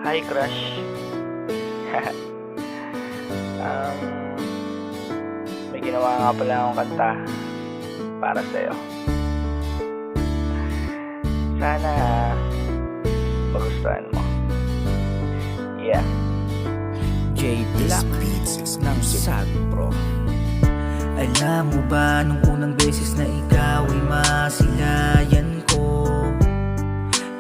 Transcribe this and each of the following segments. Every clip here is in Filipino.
Hi, crush. um, May ginawa nga pala akong kanta para sa'yo. Sana magustuhan mo. Yeah. J Black ng Sagpro. Alam mo ba nung unang beses na ikaw ay masilayan ko,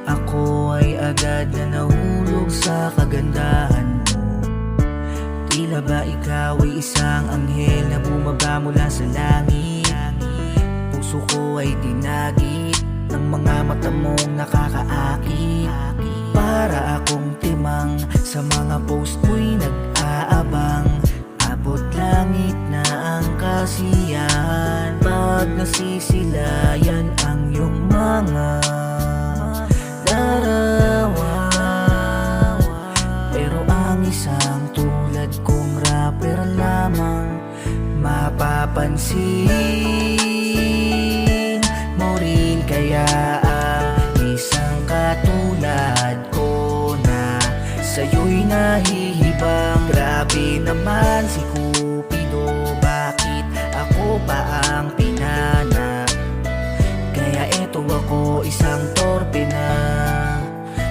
ako ay agad na nahulog sa kagandahan mo. Tila ba ikaw ay isang anghel na bumaba mula sa langit. Puso ko ay dinagit ng mga mata mong nakakaakit. Para akong timang sa mga post mo'y nag-aabang. Abot langit na ang kasiyahan pag nasisilayan ang iyong mga larawan. Pero ang isang tulad kong rapper lamang mapapansin mo rin kaya ang isang katulad ko na sa'yo'y nahihibang. Grabe naman si Cupido, bakit ako pa ang pinana? Kaya eto ako isang torpe na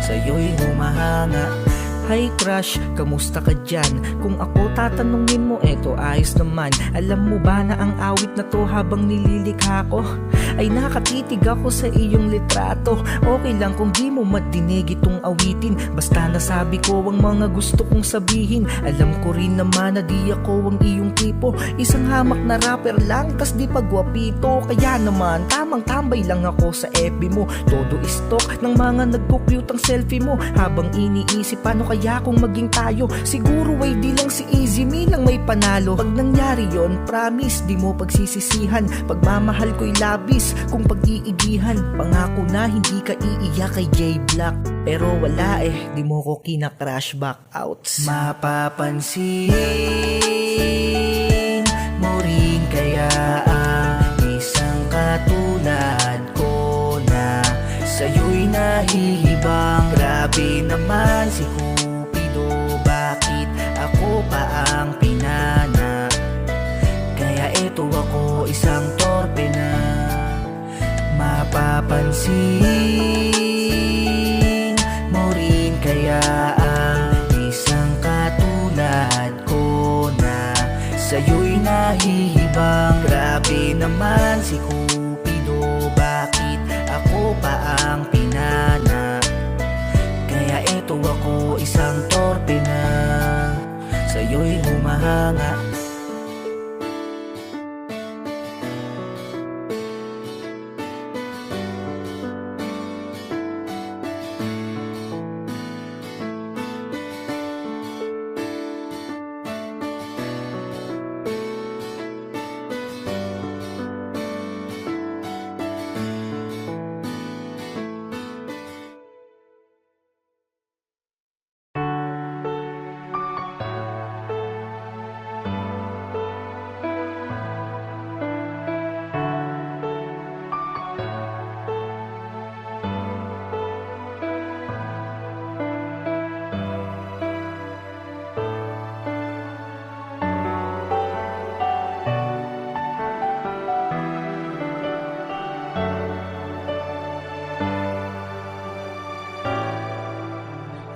sa'yo'y humahanga. Hi crush, kamusta ka dyan? Kung ako tatanungin mo, eto ayos naman. Alam mo ba na ang awit na to habang nililikha ko ay nakatitig ako sa iyong litrato. Okay lang kung di mo madinig itong awitin, basta nasabi ko ang mga gusto kong sabihin. Alam ko rin naman na di ako ang iyong tipo, isang hamak na rapper lang kas di pagwapito. Kaya naman tamang tambay lang ako sa FB mo. Todo istok ng mga nagkukyut ang selfie mo habang iniisip paano kaya kung maging tayo. Siguro ay di lang si Easy Me lang may panalo. Pag nangyari yon, promise di mo pagsisisihan. Pagmamahal ko'y labis kung pag-iigihan. Pangako na hindi ka iiyak kay J Black, pero wala di mo ko kina-crash back outs. Mapapansin mo rin kaya ang isang katulad ko na sa'yo'y nahihibang. Grabe naman si Cupido, bakit ako pa ang pinana? Kaya eto ako isang torpe na mapapansin mo rin kaya ang isang katulad ko na sa'yo'y nahihibang. Grabe naman si Cupido, bakit ako pa ang pinana? Kaya eto ako isang torpe na sa'yo'y humahanga.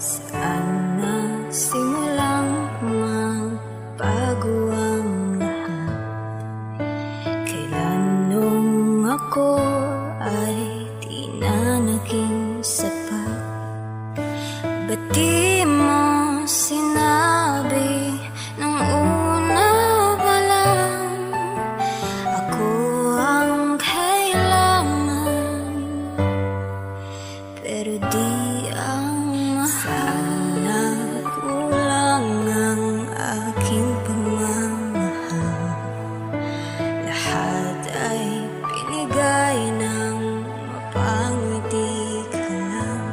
Sana simulang magbago ang lahat. Kailan nung ako ay di na naging sapat? Ba't di mo sinabi nung una pa lang ako ang kailangan, pero di ang sana kulang ang aking pagmamahal. Lahat ay binigay ng mapangiti ka lang.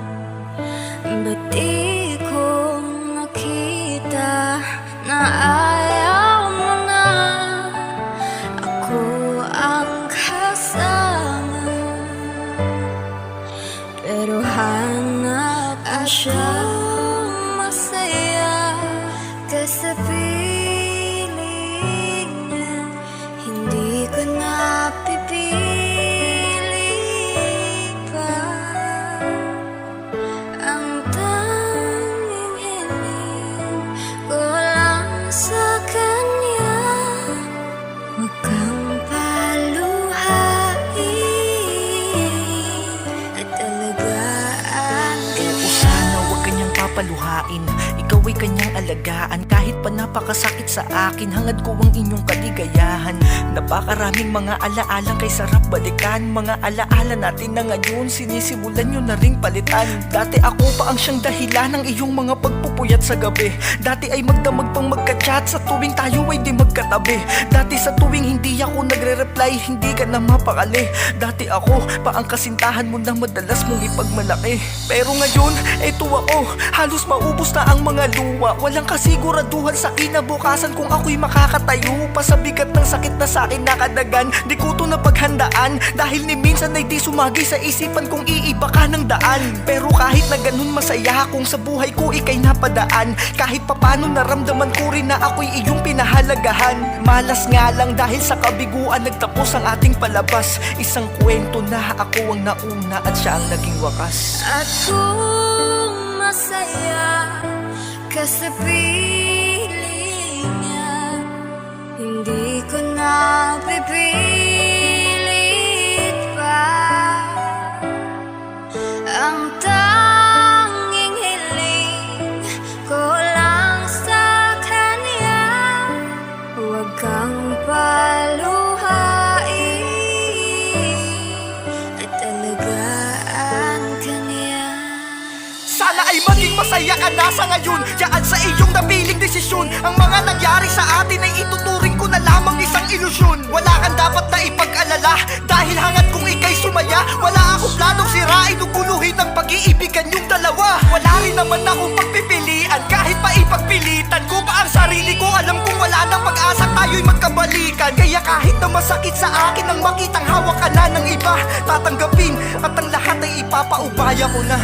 Ba't di ko nakita na ayaw mo na ako ang kasama? Pero hanap ka siya paluhain. Ikaw ay kanyang alagaan, kahit pa napakasakit sa akin. Hangad ko ang inyong kaligayahan. Napakaraming mga alaalang kay sarap balikan. Mga alaala natin na ngayon, sinisimulan nyo na ring palitan. Dati ako pa ang siyang dahilan ng iyong mga pagpupuyat sa gabi. Dati ay magdamag pang magka-chat sa tuwing tayo ay di magkatabi. Dati sa tuwing hindi ako nagre-reply, hindi ka na mapakali. Dati ako pa ang kasintahan mo na madalas mong ipagmalaki. Pero ngayon, eto ako, halos maubos na ang mga luwa. Walang kasiguraduhan sa kinabukasan kung ako'y makakatayo pa sa bigat ng sakit na sa'kin nakadagan. Di ko to napaghandaan, dahil ni minsan ay di sumagi sa isipan kong iiba ka ng daan. Pero kahit na ganun masaya kung sa buhay ko ikay napadaan. Kahit papano naramdaman ko rin na ako'y iyong pinahalagahan. Malas nga lang dahil sa kabiguan nagtapos ang ating palabas. Isang kwento na ako ang nauna at siya ang naging wakas. At kung masaya ka sa piling niya, hindi ko na pipilit pa. Ang tanging hiling ko lang sa kanya, huwag kang paluhain at alagaan ka niya. Sana ay maging masaya ka na sa ngayon, yaan sa iyong napiling desisyon. Ang mga nangyari sa atin ay ituturing ko na lamang isang ilusyon. Wala kang dapat na ipag-alala, dahil hangad kung ikay sumaya. Wala akong planong sirain o guluhin ang pag-iibigan yung dalawa. Wala rin naman akong pagpipilian, kahit pa ipagpilitan ko pa ang sarili ko. Alam kong wala nang pag-asa tayo'y magkabalikan. Kaya kahit na masakit sa akin ang makitang hawak ka na ng iba, tatanggapin at ang lahat ay ipapaubaya ko na.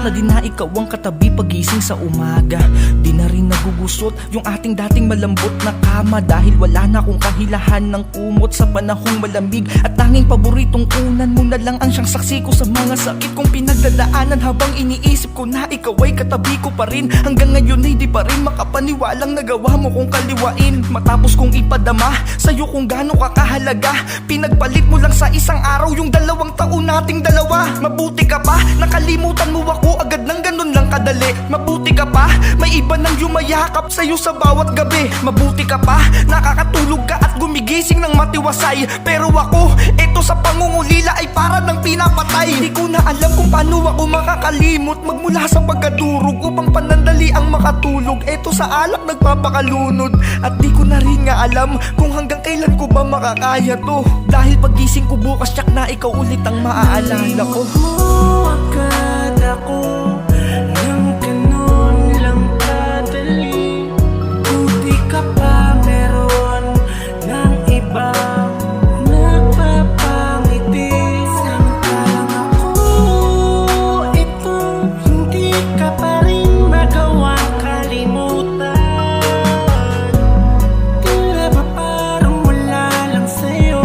na din na ikaw ang katabi pagising sa umaga. Di na rin nagugusot yung ating dating malambot na kama, dahil wala na akong kahilahan ng kumot sa panahong malamig. At tanging paboritong unan mo na lang ang siyang saksi ko sa mga sakit kong pinagdadaanan, habang iniisip ko na ikaw ay katabi ko pa rin. Hanggang ngayon ay di pa rin makapaniwalang nagawa mo kong kaliwain. Matapos kong ipadama sa'yo kung gaano ka kahalaga, pinagpalit mo lang sa isang araw yung 2 taon nating dalawa. Mabuti ka pa, nakalimutan mo ako agad ng ganun lang kadali. Mabuti ka pa, may iba nang yumayakap sa'yo sa bawat gabi. Mabuti ka pa, nakakatulog ka at gumigising ng matiwasay. Pero ako, eto sa pangungulila ay para ng pinapatay. Di ko na alam kung paano ako makakalimot magmula sa pagkadurog upang panandali ang makatulog. Eto sa alak nagpapakalunod at di ko na rin nga alam kung hanggang kailan ko ba makakaya to. Dahil pagising ko bukas tiyak na ikaw ulit ang maaalala ko. Agad ako nang ganun lang kadali. Buti ka pa meron ng iba nagpapangiti. Samantalang ako itong hindi ka pa rin magawang kalimutan. Tila ba parang wala lang sa'yo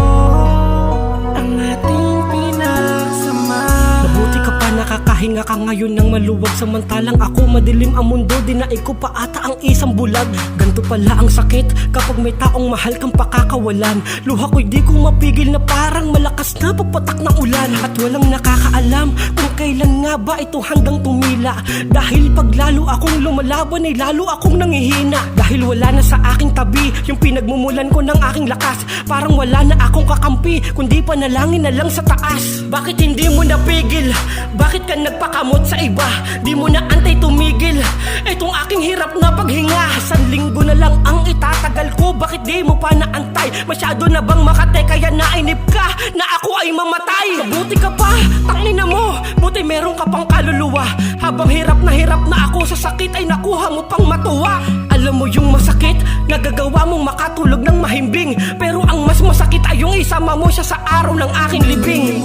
ang ating pinagsama. Mabuti ka pa nakakahinga ka ngayon ng maluwag. Samantalang ako madilim ang mundo, dinaig ko pa ata ang isang bulag. Ganto pala ang sakit kapag may taong mahal kang pakakawalan. Luha ko'y di ko mapigil na parang malakas na pagpatak ng ulan. At walang nakakaalam kung kailan nga ba ito hanggang tumila. Dahil pag lalo akong lumalaban ay lalo akong nangihina. Dahil wala na sa aking tabi yung pinagmumulan ko ng aking lakas. Parang wala na akong kakampi kundi panalangin na lang sa taas. Bakit hindi mo napigil? Bakit ka nagpakamot sa iba? Di mo na antay tumigil itong aking hirap na paghinga. Isang linggo na lang ang itatagal ko, bakit di mo pa naantay? Masyado na bang makate kaya nainip ka na ako ay mamatay? Mabuti ka pa, tangina mo, buti meron ka pang kaluluwa. Habang hirap na ako sa sakit ay nakuha mo pang matuwa. Alam mo yung masakit, nagagawa mong makatulog ng mahimbing. Pero ang mas masakit ay yung isama mo siya sa araw ng aking libing.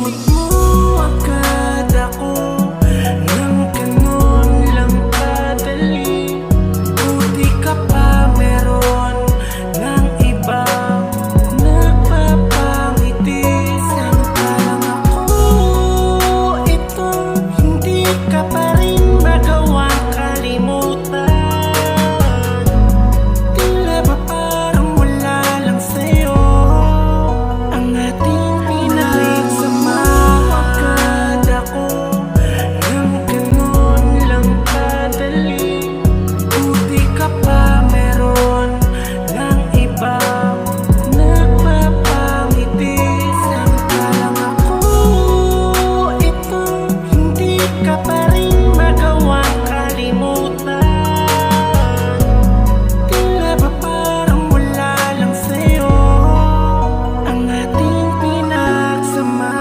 Agad ako nang ganun lang kadali. Buti ka pa meron ng iba nagpapangiti. Samantalang ako itong hindi ka pa rin magawang kalimutan. Tila ba parang wala lang sa'yo ang ating pinagsama. Agad ako nang ganun lang kadali. Buti ka pa meron ng iba nagpapangiti. Samantalang ako itong hindi ka pa rin magawang kalimutan. Tila ba parang wala lang sa'yo ang ating pinagsama.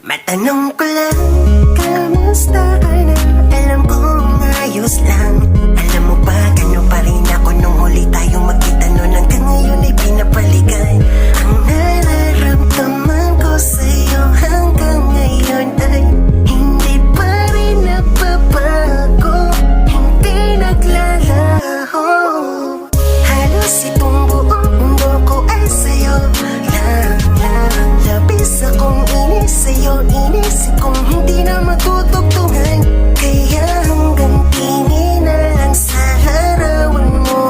Matanong ko lang, kamusta ka na? Alam kong ayos lang. Alam mo ba, gano'n pa rin ako nung huli tayong magkita noon. Hanggang ngayon ay pinapaligan. Ang nararamdaman ko sa'yo hanggang ngayon ay hindi pa rin nagbabago, hindi naglalaho. Halos itong buong mundo ko ay sa'yo lang. Labis akong inis sa'yo, inis kung hindi na matutugtungan. Kaya hanggang tingin na lang sa larawan mo.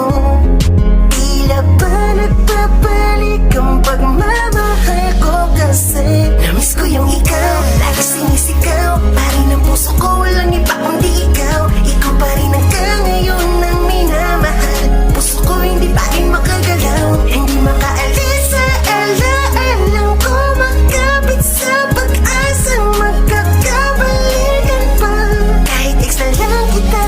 Tila ba nagbabalik ang pagmamahal ko kasi namiss ko yung ikaw, lagi sinisigaw. Parin ang puso ko, walang iba kundi ikaw. Ikaw pa rin hanggang ngayon ang minamahal. Puso ko hindi pa rin makagalaw, hindi makaalis sa alaalang ko. Magkapit sa pag-asang magkakabalikan pa. Kahit ex na lang kita,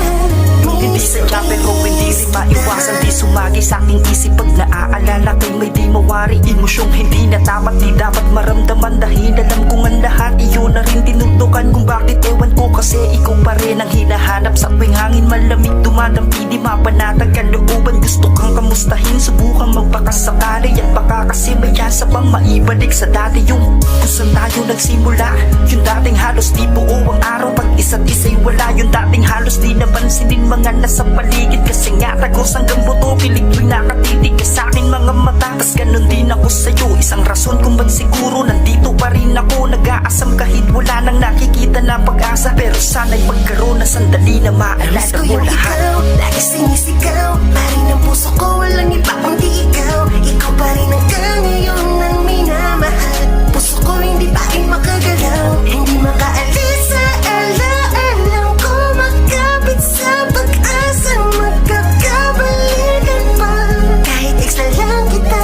Hindi sadya pero hindi rin maiwasan. Di sumagi sa aking isip pag naaalala kay may di mawari. Emosyong hindi na dapat, di dapat maramdaman. Dahil alam kong ang lahat iyon na rin tinuntukan. Kung bakit ewan ko mo kasi ikaw pa rin ang hinahanap. Sa tuwing hangin malamig dumadampi, di mapanatag kalooban. Gusto kang kamustahin, subukan magpakasakali. At baka kasi may chance bang maibalik sa dati yung kung saan tayo nagsimula. Yung dating halos di buo ang araw pag isa't isa'y wala. Yung dating halos di napansinin mga nasa paligid. Kasi nga tagos hanggang buto, pilig tuwing nakatitig ka sa akin mga mata. Tas ganun din ako sa'yo, isang rason kung ba't siguro nandito pa rin ako. Nag-aasam kahit wala nang nakikita na pag-asa. Pero sana'y magkaroon na sandali na maalala Miss ko mo yung lahat. ikaw, lagi sinisigaw. Pari ng puso ko, walang iba kundi ikaw. Ikaw pa rin hanggang ngayon ang minamahal. Puso ko hindi pa rin makagalaw, hindi makaalis sa ala-alam ko. Magkapit sa pag-asang magkakabalikan pa. Kahit ex na lang kita,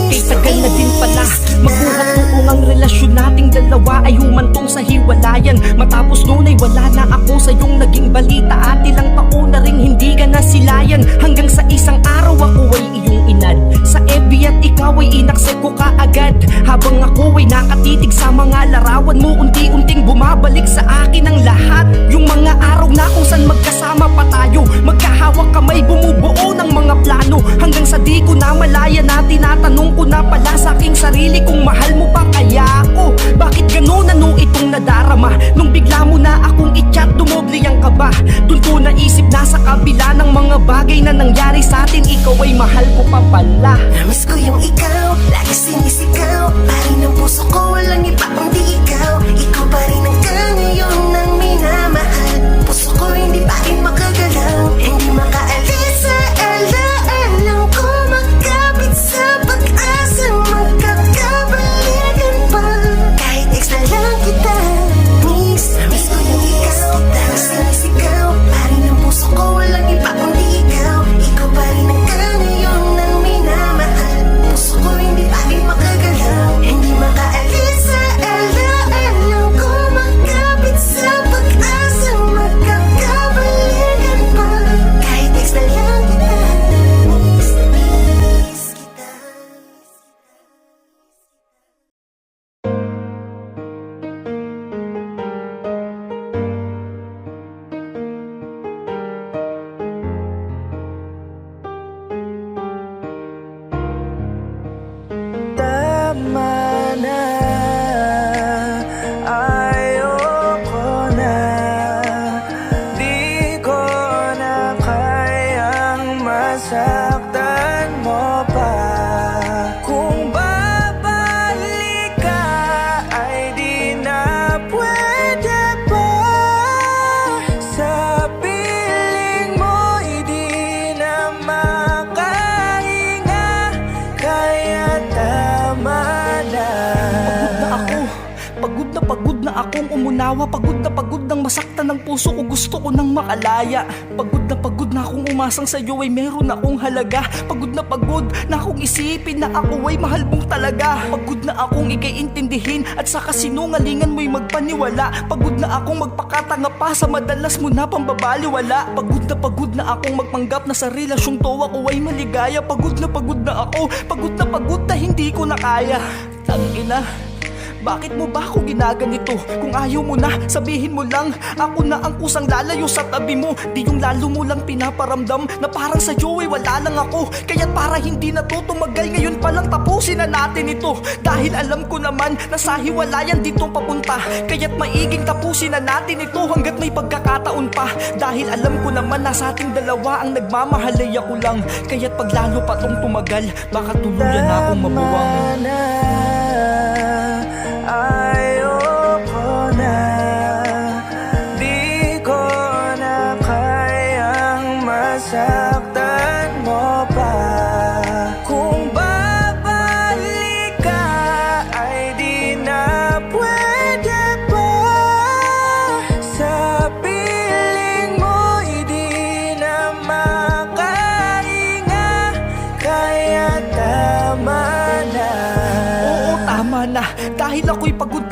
Kay tagal na din pala magbuhat noong ang relasyon nating dalawa ay humantong sa hiwalayan. Matapos noon ay wala na ako sa iyong naging balita. At ilang taon na ring hindi ka nasilayan. Hanggang sa isang araw ako ay iyong inad sa FB at ikaw ay inaccept ko kaagad. Habang ako ay nakatitig sa mga larawan mo, unti-unting bumabalik sa akin ang lahat. Yung mga araw na kung saan magkasama pa tayo, magkahawak kamay bumubuo ng mga plano. Hanggang sa di ko na malaya na tinatanong ko na pala sa aking sarili kung mahal mo pa kaya ako. Bakit ganun, ano itong nadarama? Nung bigla mo na akong i-chat, dumoble ang kaba. Dun ko naisip na sa kabila ng mga bagay na nangyari sa atin, ikaw ay mahal ko pa pala. miss ko yung ikaw, lagi sinisigaw. Pari ng puso ko, walang iba kundi ikaw. Ikaw pa rin hanggang ngayon ang minamahal. Puso ko hindi pa rin makagalaw, hindi makaalis sa ala-alam ko. Magkapit sa pag-asang magkakabalikan pa. Kahit ex na lang kita, miss ko yung ikaw, lagi sinisigaw. Pari ng puso ko, walang iba kundi ikaw. Ikaw pa rin hanggang ngayon ang minamahal. Puso ko hindi pa rin makagalaw, hindi makaalis sa ala-alam ko. Magkapit sa pag-asang magkakabalikan pa. Kahit ex na lang kita, miss kita. Tama na, ayoko na. Di ko na kayang masaktan mo pa. Kung babalik ka ay di na pwede pa. Sa piling mo'y di na makahinga. Kaya tama na. Pagod na akong umunawa. Pagod nang masaktan ng puso ko. Gusto ko nang makalaya. Pagod na akong umasang sa'yo ay meron akong halaga. Pagod na akong isipin na ako ay mahal mong talaga. Pagod na akong ikaiintindihin at sa kasinungalingan mo'y magpaniwala. Pagod na akong magpakatanga pa sa madalas mo na pambabaliwala. Pagod na akong magpanggap na sa relasyong to ako ay maligaya. Pagod na ako. Pagod na hindi ko na kaya. Tangina, bakit mo ba ako ginaganito? Kung ayaw mo na, sabihin mo lang. Ako na ang kusang lalayo sa tabi mo. Di yung lalo mo lang pinaparamdam na parang sa'yo ay wala lang ako. Kaya't para hindi na to tumagal, ngayon palang tapusin na natin ito. Dahil alam ko naman na sa hiwalayan dito papunta. Kaya't maiging tapusin na natin ito hanggat may pagkakataon pa. Dahil alam ko naman na sa ating dalawa ang nagmamahalay ako lang. Kaya't pag lalo pa tong tumagal, baka tuluyan na akong mabuwang. Ayoko na, di ko na kayang masaktan mo pa. Kung babalik ka ay di na pwede pa. Sa piling mo'y di na makahinga. Kaya tama na. Oo na, dahil ako'y pagod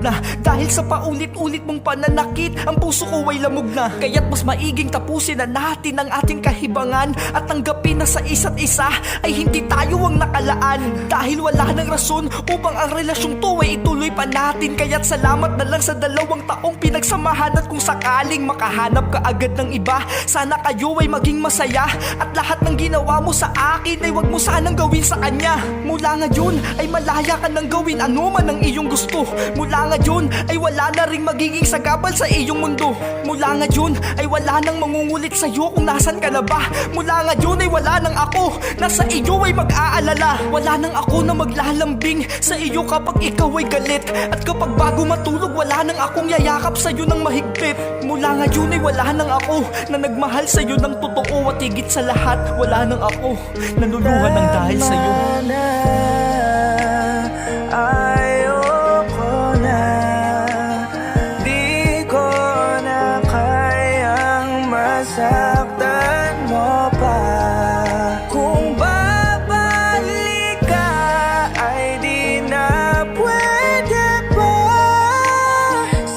na. Dahil sa paulit-ulit mong pananakit, ang puso ko ay lamog na. Kaya't mas maiging tapusin na natin ang ating kahibangan, at tanggapin na sa isa't isa ay hindi tayo ang nakalaan. Dahil wala nang rason upang ang relasyong to ay ituloy pa natin. Kaya't salamat na lang sa 2 taong pinagsamahan, at kung sakaling makahanap ka agad ng iba, sana kayo ay maging masaya, at lahat ng ginawa mo sa akin ay wag mo sanang gawin sa kanya. Mula ngayon ay malaya ka nang gawin ano man ang iyong gusto. Mula ngayon ay wala na ring magiging sagabal sa iyong mundo. Mula ngayon ay wala nang mangungulit sa'yo kung nasan ka na ba. Mula ngayon ay wala nang ako na sa iyo ay mag-aalala. Wala nang ako na maglalambing sa iyo kapag ikaw ay galit, at kapag bago matulog wala nang akong yayakap sa'yo ng mahigpit. Mula ngayon ay wala nang ako na nagmahal sa'yo ng totoo, at higit sa lahat wala nang ako naluluhan ng dahil sa'yo. Ayoko na, di ko na kayang masaktan mo pa. Kung babalik ka ay di na pwede pa.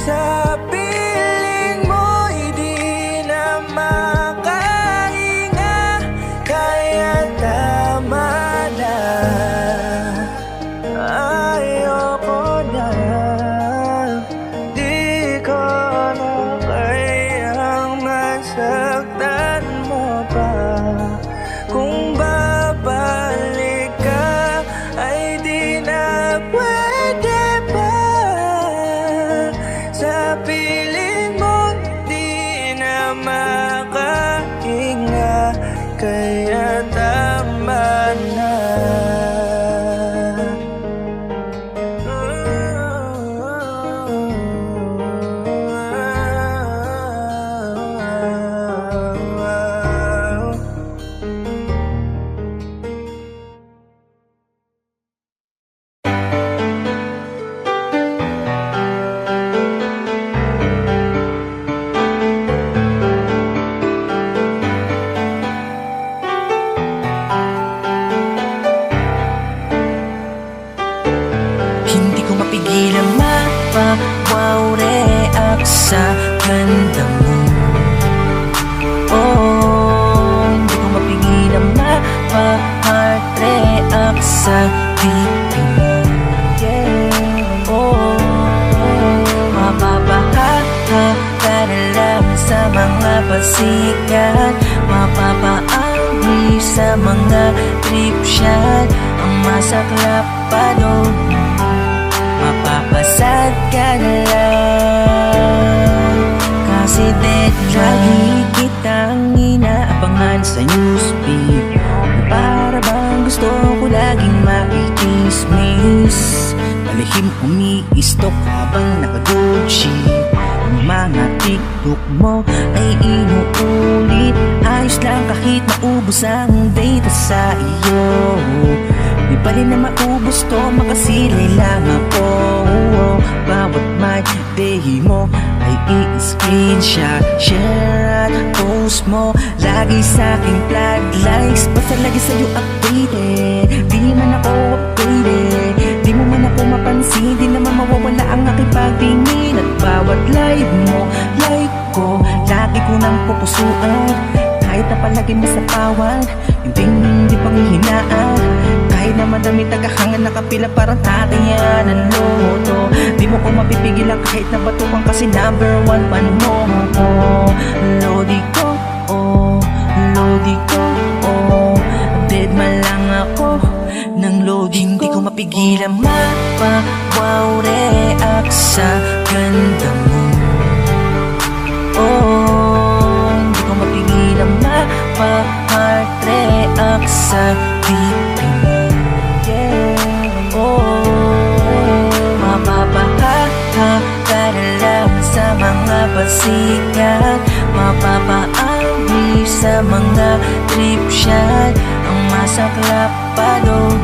Sa piling mo'y di na makahinga, kaya tama na. Ayoko na, di ko na kayang masaktan mo pa. Kung babalik ka ay di na pwede pa. Sa piling mo di na makahinga, kaya tama na. Hindi ko mapigilan mapawaw react sa ganda mo. Oh, hindi ko mapigilan mapa-heart react sa pipi mo. Oh, mapapaha ka na lang sa mga pasikat, mapapaangri sa mga trip shot. Ang masaklap pa doon, mapapasad ka na lang. Kasi lagi kitang inaabangan sa newsfeed, para bang gusto ko laging makikismis. Palihim umiistok habang naka-Gucci. Ang mga TikTok mo ay inuulit. Ayos lang kahit maubos ang data sa iyo. Di pa rin na maubos to, makasilay lang ako. Bawat my day mo ay i-screenshot, share at post mo. Lagi sa'king flag likes, basta lagi sa'yo updated. Di man ako updated, di mo man ako mapansin. Di naman mawawala ang aking pagtingin. At bawat live mo, like ko, lagi ko nang pupusuan. Kahit na palagi mo sa pawag, hindi panghihinaan. Kahit na madami tagahangan nakapila, parang tatay yan ang loto. Di mo ko mapipigilan kahit na batukan, kasi number 1 fan mo. Lodi ko, oh, lodi ko, oh. Dead man lang ako ng loading ko. Hindi ko mapigilan mapawaw react sa ganda mo. Oh, hindi ko mapigilan mapa-heart react sa pipi mo. Oh, mapapaha ka na lang sa mga pasikat, mapapaangri sa mga trip shot. Ang masaklap pa doon,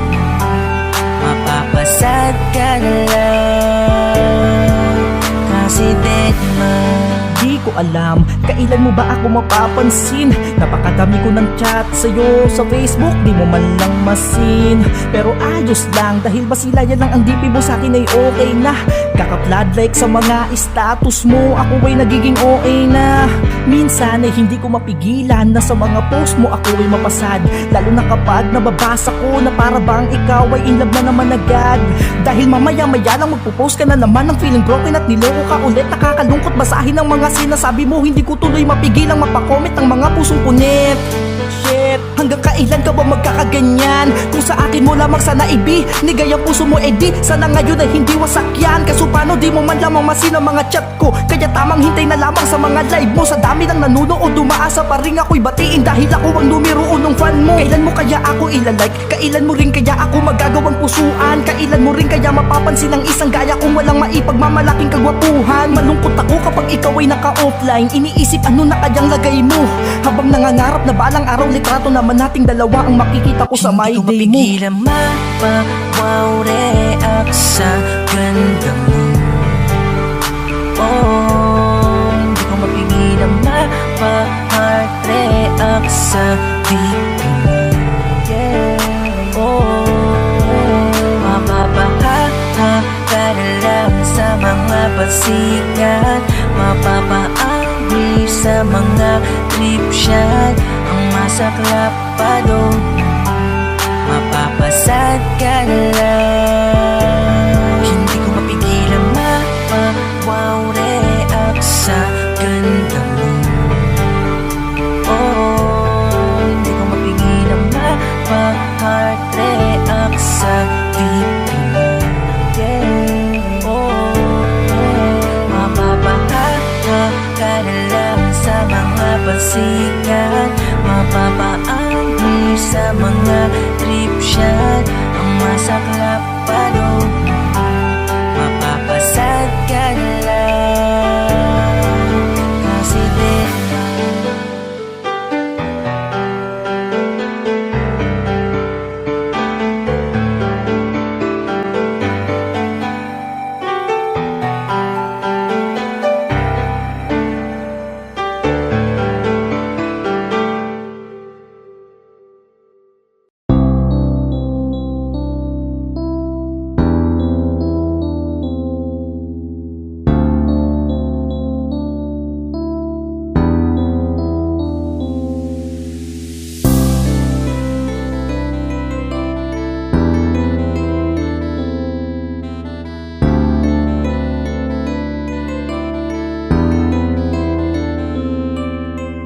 mapapasad ka na lang. Kasi dead man, di ko alam kailan mo ba ako mapapansin. Napakadami ko ng chat sa'yo sa Facebook, di mo man lang masin. Pero ayos lang, dahil ba sila yan lang ang DP mo sa'kin ay okay na. Kaka-flood like sa mga status mo, ako ay nagiging okay na. Minsan ay hindi ko mapigilan na sa mga post mo ako ay mapasad. Lalo na kapag nababasa ko na para bang ikaw ay in love na naman agad. Dahil mamaya-maya lang magpo-post ka na naman ng feeling broken at niloko ka ulit. Nakakalungkot basahin ang mga sinasabi mo, hindi ko tuloy mapigilang mapakomment ang mga pusong punit. Shit, hanggang kailan ka ba magkakaganyan? Kung sa akin mo lamang sana ibinigay ang puso mo, edi sana ngayon ay hindi wasak yan. Kaso paano di mo man lamang masin ang mga chat ko? Kaya tamang hintay na lamang sa mga live mo. Sa dami ng nanunood, dumaasa pa rin ako'y batiin dahil ako ang numero unong fan mo. Kailan mo kaya ako ilalike? Kailan mo rin kaya ako magagawang pusuan? Kailan mo rin kaya mapapansin ang isang gaya kung walang maipagmamalaking kagwapuhan? Malungkot ako kapag ikaw ay naka-offline. Iniisip ano na kayang lagay mo, habang nangangarap na balang araw litrato naman nating dalawa ang makikita ko sa my day mo. Hindi ko mapigilan mapawaw react sa ganda mo. Oh, hindi ko mapigilan mapa-heart react sa pipi mo. Yeah, oh, mapapaha ka na lang sa mga pasikat, mapapaangri sa mga trip shot. Ang masaklap pa doon, mapapasad ka na lang. Hindi ko mapigilan mapawaw react sa ganda mo. Oh, hindi ko mapigilan mapa-heart react sa pipi mo. Yeah, oh, mapapaha ka na lang sa mga pasikat, mapapaangri sa mga trip shot. Ang masaklap pa doon, mapapasad ka na lang. Kasi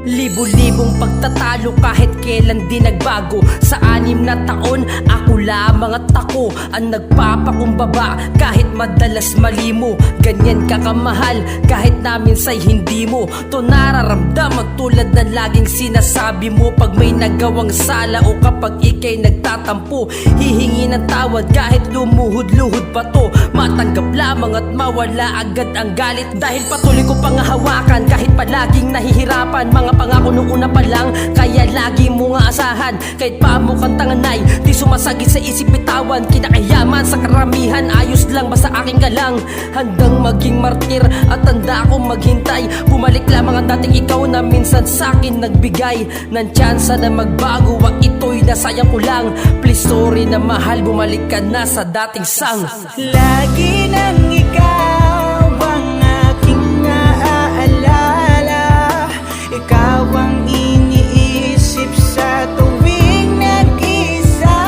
libo-libong pagtatalo kahit kailan di nagbago. Sa 6 na taon, ako lamang at ako ang nagpapakumbaba kahit madalas mali mo. Ganyan ka kamahal kahit namin say hindi mo to nararamdaman, tulad na laging sinasabi mo pag may nagawang sala o kapag ikay nagtatampo. Hihingi ng tawad kahit lumuhod-luhod pa to, matanggap lamang at mawala agad ang galit. Dahil patuloy ko pang hawakan kahit palaging nahihirapan. Mga pangako nung una pa lang, kaya lagi mo nga asahan. Kahit pa mukhang tanganay, di sumasagit sa isip bitawan. Kinakayaman sa karamihan, ayos lang ba sa aking galang? Handang maging martir at tanda akong maghintay. Bumalik lamang ang dating ikaw na minsan sa'kin nagbigay ng tsansa na magbago. Wag ito'y nasayang ko lang. Please sorry na mahal, bumalik ka na sa dating sang. lagi nang ikaw ang aking naaalala. Ikaw ang iniisip sa tuwing nag-isa.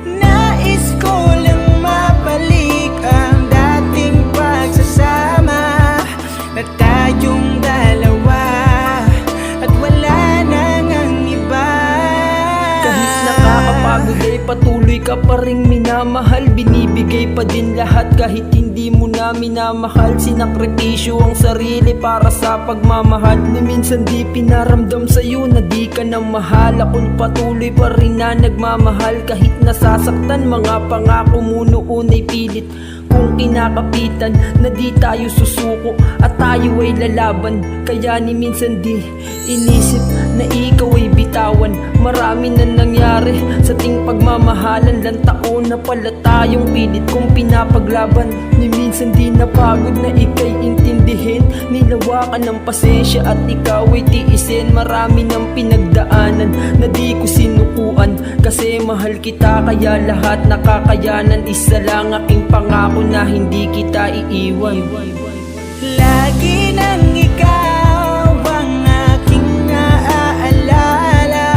Nais ko lang mabalik ang dating pagsasama na tayong dalawa at wala nang ang iba. Kahit nakakapagod ay patuloy ka pa ring minamahal. Binibigay pa din lahat kahit hindi mo na minamahal. Sinakripisyo ang sarili para sa pagmamahal na minsan di pinaramdam sa'yo na di ka na mahal. Ako'y patuloy pa rin na nagmamahal kahit nasasaktan. Mga pangako mo noon ay pilit kung kinakapitan na di tayo susuko at tayo ay lalaban. Kaya ni minsan di inisip na ikaw ay bitawan. Marami na nangyari sa ting pagmamahalan. Lang taon na pala tayong pilit kong pinapaglaban. Ni minsan minsan di napagod na ika'y intindihin. Nilawakan ng pasensya at ikaw ay tiisin. Marami ng pinagdaanan na di ko sinukuan, kasi mahal kita kaya lahat nakakayanan. Isa lang aking pangako na hindi kita iiwan. Lagi nang ikaw ang aking naaalala,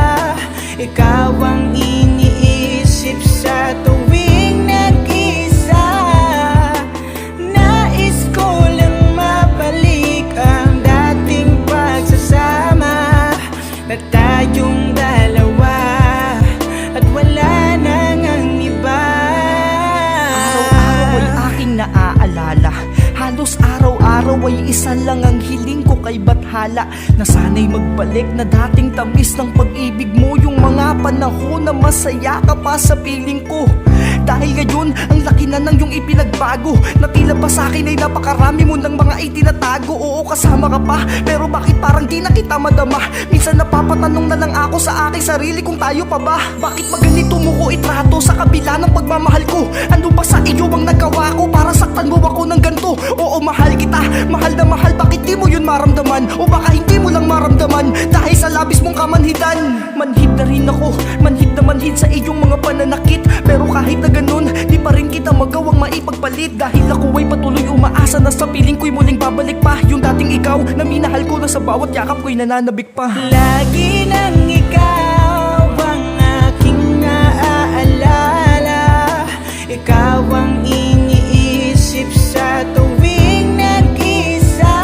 ikaw ang iniisip sa tuwing nag-isa. Nais ko lang mabalik ang dating pagsasama na tayong dalawa at wala nang ang iba. Araw-araw ay aking naaalala, halos araw-araw ay isa lang ang hiling ko kay Bathala, na sana'y magbalik na dating tamis ng pag-ibig mo. Yung mga panahon na masaya ka pa sa piling ko. Dahil ngayon, ang laki na ng iyong ipinagbago, na tila pa sa'kin ay napakarami mo ng mga itinatago. Oo, kasama ka pa, pero bakit parang di na kita madama? Minsan napapatanong na lang ako sa aking sarili kung tayo pa ba? Bakit maganito mo ko itrato sa kabila ng pagmamahal ko? Ano ba sa iyo ang nagawa ko para saktan mo ako ng ganito? Oo, mahal kita, mahal na mahal, bakit di mo yun maramdaman? O baka hindi mo lang maramdaman dahil sa labis mong kamanhidan. Manhid na rin ako, manhid na manhid sa iyong mga pananakit, pero kahit na ganun, di pa rin kita magawang maipagpalit. Dahil ako ay patuloy umaasa na sa piling ko'y muling babalik pa yung dating ikaw na minahal ko, na sa bawat yakap ko'y nananabik pa. Lagi nang ikaw ang aking naaalala, ikaw ang iniisip sa tuwing nag-isa.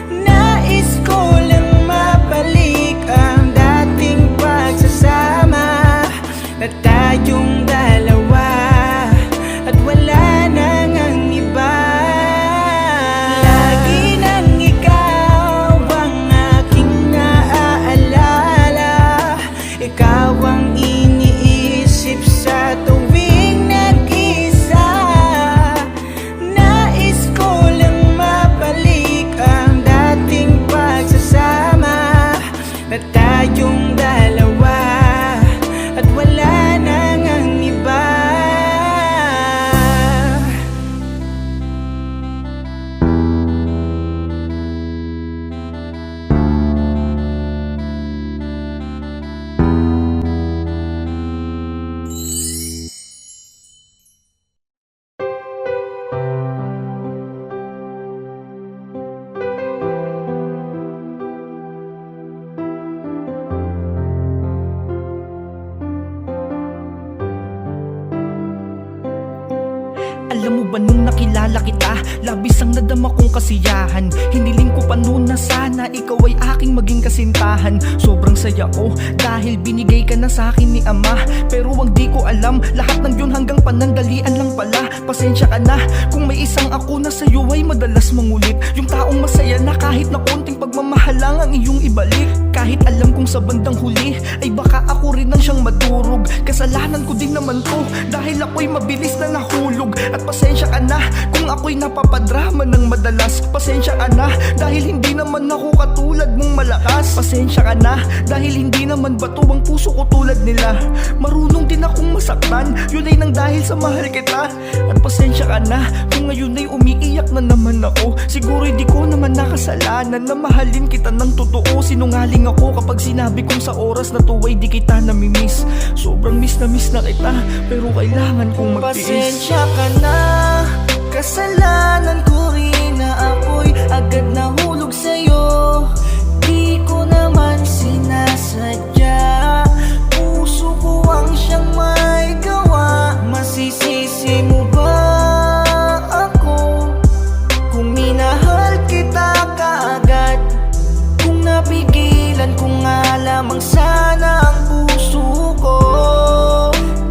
Nais ko lang mabalik ang dating pagsasama na tayong dalawa at wala nang ang iba. Lagi nang ikaw ang aking naaalala, ikaw ang iniisip sa tuwing nag-isa. Nais ko lang mabalik ang dating pagsasama na tayong dalawa at wala nang ang iba. Alam mo ba nung nakilala kita, labis ang nadama kong kasiyahan. Hiniling ko pa noon na sana ikaw ay aking maging kasintahan. Sobrang saya ko dahil binigay ka na sa akin ni Ama, pero wag di ko alam, lahat ng yun hanggang panandalian lang pala. Pasensya ka na kung may isang ako na sa'yo ay madalas mangulit. Yung taong masaya na kahit na konting pagmamahal lang ang iyong ibalik. Kahit alam kong sa bandang huli ay baka ako rin ang siyang madurog. Kasalanan ko din naman to dahil ako'y mabilis na nahulog. At pasensya ka na kung ako'y napapadrama ng madalas. Pasensya ka na dahil hindi naman ako katulad mong malakas. Pasensya ka na dahil hindi naman bato ang puso ko tulad nila. Marunong din akong masaktan, yun ay nang dahil sa mahal kita. At pasensya ka na kung ngayon ay umiiyak na naman ako. Siguro hindi ko naman nakasalanan na mahalin kita ng totoo. Sinungaling ako kapag sinabi kong sa oras na to ay di kita namimiss. Sobrang miss na kita, pero kailangan kong magtiis. Pasensya ka na, kasalanan ko rin na ako'y agad nahulog sa'yo. Di ko naman sinasadya, puso ko ang siyang may gawa. Masisisi mo ba ako kung minahal kita kaagad? Kung napigilan ko nga lamang sana ang puso ko,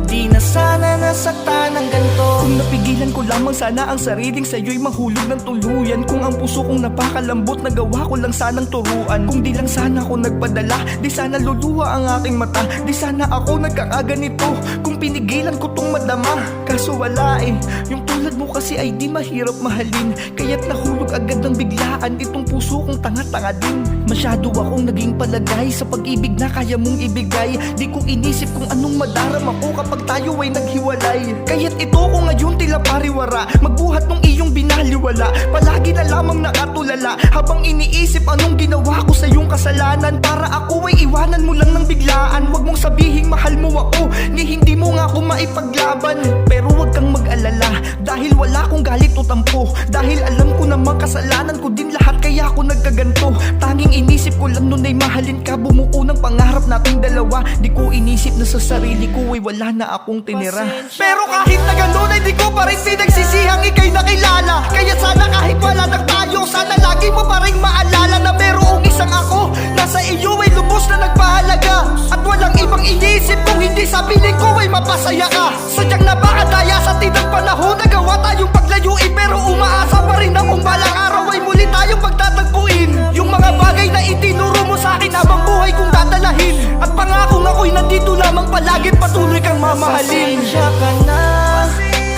di na sana nasaktan ng ganito. Kung napigilan ko lamang sana ang sariling sa'yo'y mahulog ng tuluyan. Kung ang puso kong napakalambot, nagawa ko lang sanang turuan. Kung di lang sana ako nagpadala, di sana luluha ang aking mata. Di sana ako nagkakaganito kung pinigilan ko tong madama. Kaso wala yung tulad mo kasi ay di mahirap mahalin. Kaya't nahulog agad ng biglaan itong puso kong tanga-tanga din. Masyado akong naging palagay sa pag-ibig na kaya mong ibigay. Di ko inisip kung anong madarama ko kapag tayo ay naghiwalay. Kaya't ito ko ngayon kong tila pariwara, magbuhat ng iyong binaliwala. Palagi na lamang nakatulala, habang iniisip anong ginawa ko sa iyong kasalanan. Para ako ay iwanan mo lang ng biglaan. Huwag mong sabihing mahal mo ako, ni hindi mo nga ako maipaglaban. Pero huwag kang mag-alala, dahil wala akong galit o tampo. Dahil alam ko namang kasalanan ko din lahat, kaya ako nagkaganto. Tanging inisip ko lang nun ay mahalin ka, bumuo ng pangarap nating dalawa. Di ko inisip na sa sarili ko ay wala na akong tinira. Pero kahit na ganun ay di ko pa rin pinagsisihang ika'y nakilala. Kaya sana kahit wala nang tayo, sana lagi mo pa rin maalala na merong isang ako na sa iyo ay lubos na nagpahalaga. At walang ibang iniisip kung hindi sa piling ko ay mapasaya ka. Sadyang napakadaya sa tinang panahon, nagawa tayong paglayuin, pero umaasa pa rin akong balang araw ay muli tayong pagtatagpuin. Yung mga bagay na itinuro mo sa akin habang buhay kong dadalahin, at pangakong ako'y nandito lamang palagi, patuloy kang mamahalin. Pasensya ka na,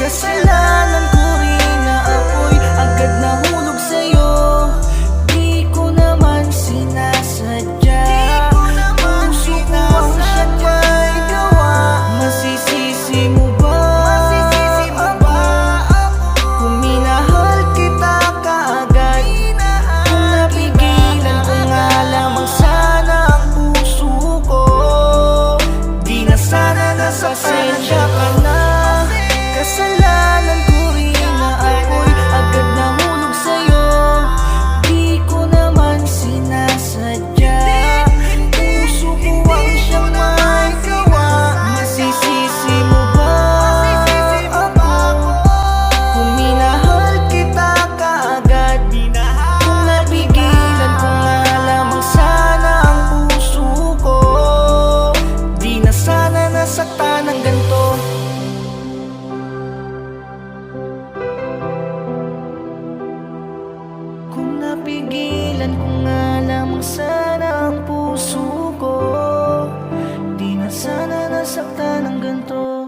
kasalanan ko rin na ako'y agad nahulog sa'yo. Di ko naman sinasadya, puso ko ang siyang may gawa. Masisisi mo ba ako kung minahal kita kaagad? Kung napigilan ko nga lamang sana ang puso ko, di na sana nasasensya ka na. Kasalanan ko rin na ako'y agad nahulog sa'yo. Di ko naman sinasadya, puso ko ang siyang may gawa. Masisisi mo ba ako kung minahal kita kaagad? Kung napigilan ko nga lamang sana ang puso ko, di na sana nasaktan ng ganito. Kung napigilan ko nga lamang sana ang puso ko, di na sana nasaktan ng ganito.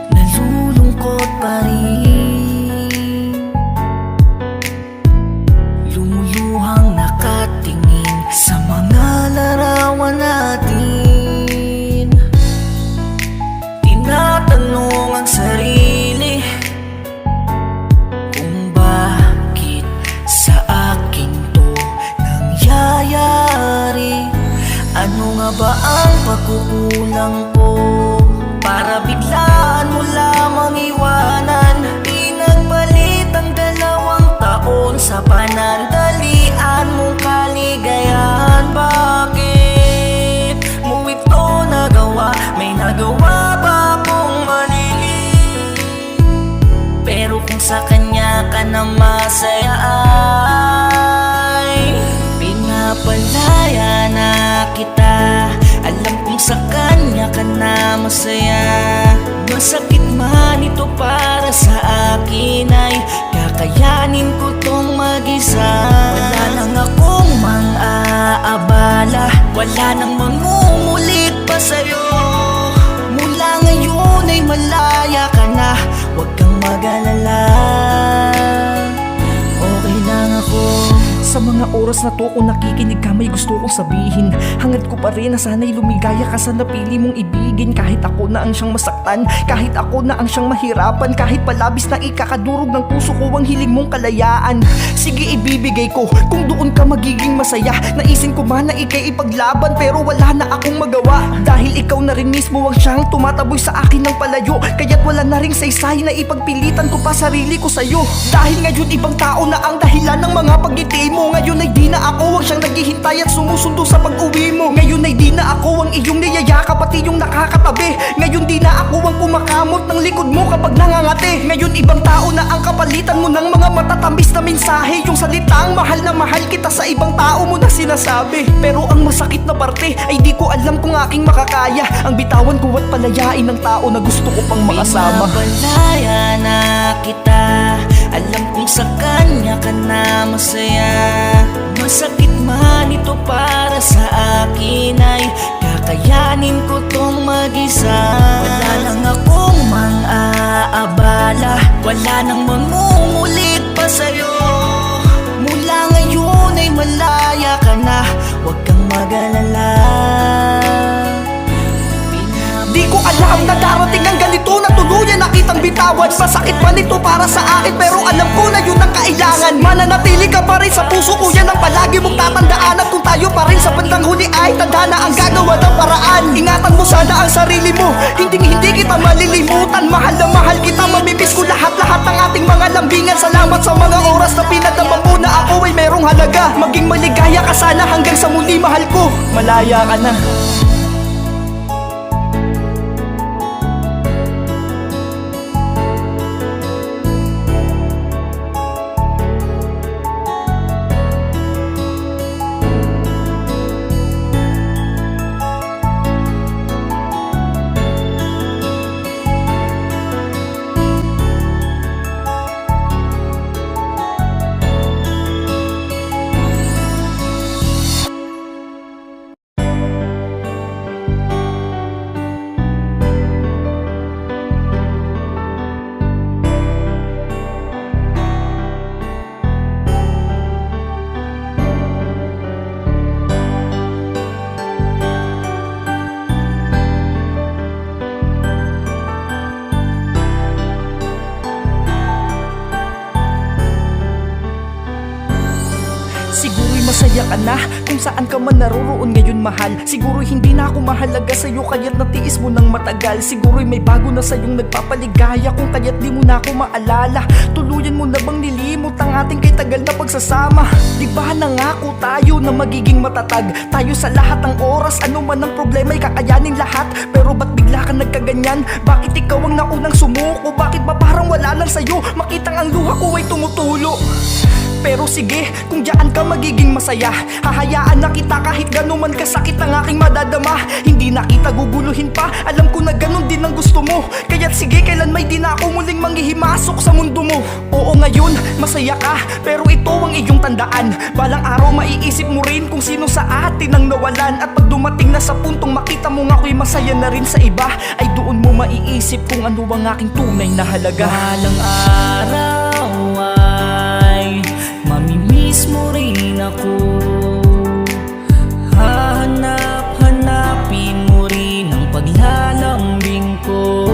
Nalulungkot pa rin, lumuluhang nakatingin sa mga larawan natin. Tinatanong ang sarili kung bakit sa akin to nangyayari. Ano nga ba ang pagkukulang ko para biglaan mo lamang iwanan? Pinagpalit ang 2 taon sa panandalian mong kaligayahan. Bakit mo ito nagawa? May nagawa ba akong mali? Pero kung sa kanya ka na masaya ay pinapalaya na kita. Alam kong sa kanya ka na masaya. Masakit man ito para sa akin ay kakayanin ko tong mag-isa. Wala nang akong mang-aabala, wala nang mangumulit pa sa'yo. Mula ngayon ay malaya ka na, huwag kang mag-alala. Okay lang ako. Sa mga oras na to kung nakikinig ka, may gusto kong sabihin. Hangad ko pa rin na sana'y lumigaya ka sa napili mong ibigin. Kahit ako na ang siyang masaktan, kahit ako na ang siyang mahirapan, kahit palabis na ikakadurog ng puso ko ang hiling mong kalayaan. Sige, ibibigay ko kung doon ka magiging masaya. Naisin ko man na ika'y ipaglaban, pero wala na akong magawa. Dahil ikaw na rin mismo ang siyang tumataboy sa akin ng palayo. Kaya't wala na ring saysay na ipagpilitan ko pa sarili ko sa'yo. Dahil ngayon ibang tao na ang dahilan ng mga pagngiti mo. Ngayon Ngayon ay di na ako ang siyang naghihintay at sumusundo sa pag-uwi mo. Ngayon ay di na ako ang iyong niyayakap at iyong nakakatabi. Ngayon di na ako ang kumakamot ng likod mo kapag nangangati. Ngayon ibang tao na ang kapalitan mo ng mga matatamis na mensahe. Yung salitang mahal na mahal kita sa ibang tao mo na sinasabi. Pero ang masakit na parte ay di ko alam kung aking makakaya ang bitawan ko at palayain ng tao na gusto ko pang makasama. Pinapalaya na kita, alam kong sa kanya ka na masaya. Masakit man ito para sa akin ay kakayanin ko tong mag-isa. Wala nang akong mang-aabala, wala nang mangungulit pa sa'yo. Mula ngayon ay malaya ka na, huwag kang mag-alala. Di ko alam na darating ang ganito na tuluyan na kitang bitawan. Masakit man ito para sa akin pero alam ko na yun ang kailangan. Mananatili ka pa rin sa puso ko, yan ang palagi mong tatandaan. At kung tayo pa rin sa bandang huli ay tanda na ang gagawa ng paraan. Ingatan mo sana ang sarili mo, hindi kita malilimutan. Mahal na mahal kita, mamimiss ko lahat-lahat ng ating mga lambingan. Salamat sa mga oras na pinadama mo na ako ay merong halaga. Maging maligaya ka sana hanggang sa muli, mahal ko. Malaya ka na. Siguro'y masaya ka na kung saan ka man naroroon ngayon, mahal. Siguro'y hindi na ako mahalaga sa'yo kaya't natiis mo ng matagal. Siguro'y may bago na sa'yong nagpapaligaya kung kaya't di mo na ako maalala. Tuluyan mo na bang nilimot ang ating kay tagal na pagsasama? Di ba nangako tayo na magiging matatag tayo sa lahat ng oras? Ano man ang problema'y kakayanin lahat. Pero ba't bigla ka nagkaganyan? Bakit ikaw ang naunang sumuko? Bakit ba parang wala lang sa'yo? Makitang ang luha ko ay tumutulo. Pero sige, kung diyan ka magiging masaya, hahayaan na kita kahit gano'n man kasakit ang aking madadama. Hindi na kita guguluhin pa, alam ko na gano'n din ang gusto mo. Kaya't sige, kailan may di na ako muling manghihimasok sa mundo mo. Oo, ngayon, masaya ka, pero ito ang iyong tandaan. Balang araw maiisip mo rin kung sino sa atin ang nawalan. At pag dumating na sa puntong makita mo nga ako'y masaya na rin sa iba, ay doon mo maiisip kung ano ang aking tunay na halaga. Balang araw ay mamimiss mo rin ako. Hahanap-hanapin mo rin ang paglalambing ko.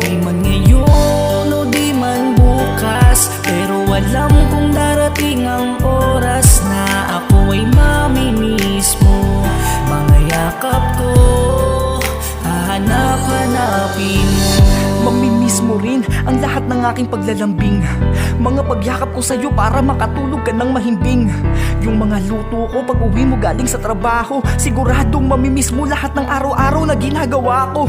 Di man ngayon o di man bukas, pero alam kong darating ang oras na ako ay mamimiss mo. Mga yakap ko, hahanap-hanapin mo. Mamimiss mo rin ang lahat ng aking paglalambing. Mga pagyakap ko sa'yo para makatulog ka ng mahimbing. Yung mga luto ko pag uwi mo galing sa trabaho, siguradong mamimiss mo lahat ng araw-araw na ginagawa ko.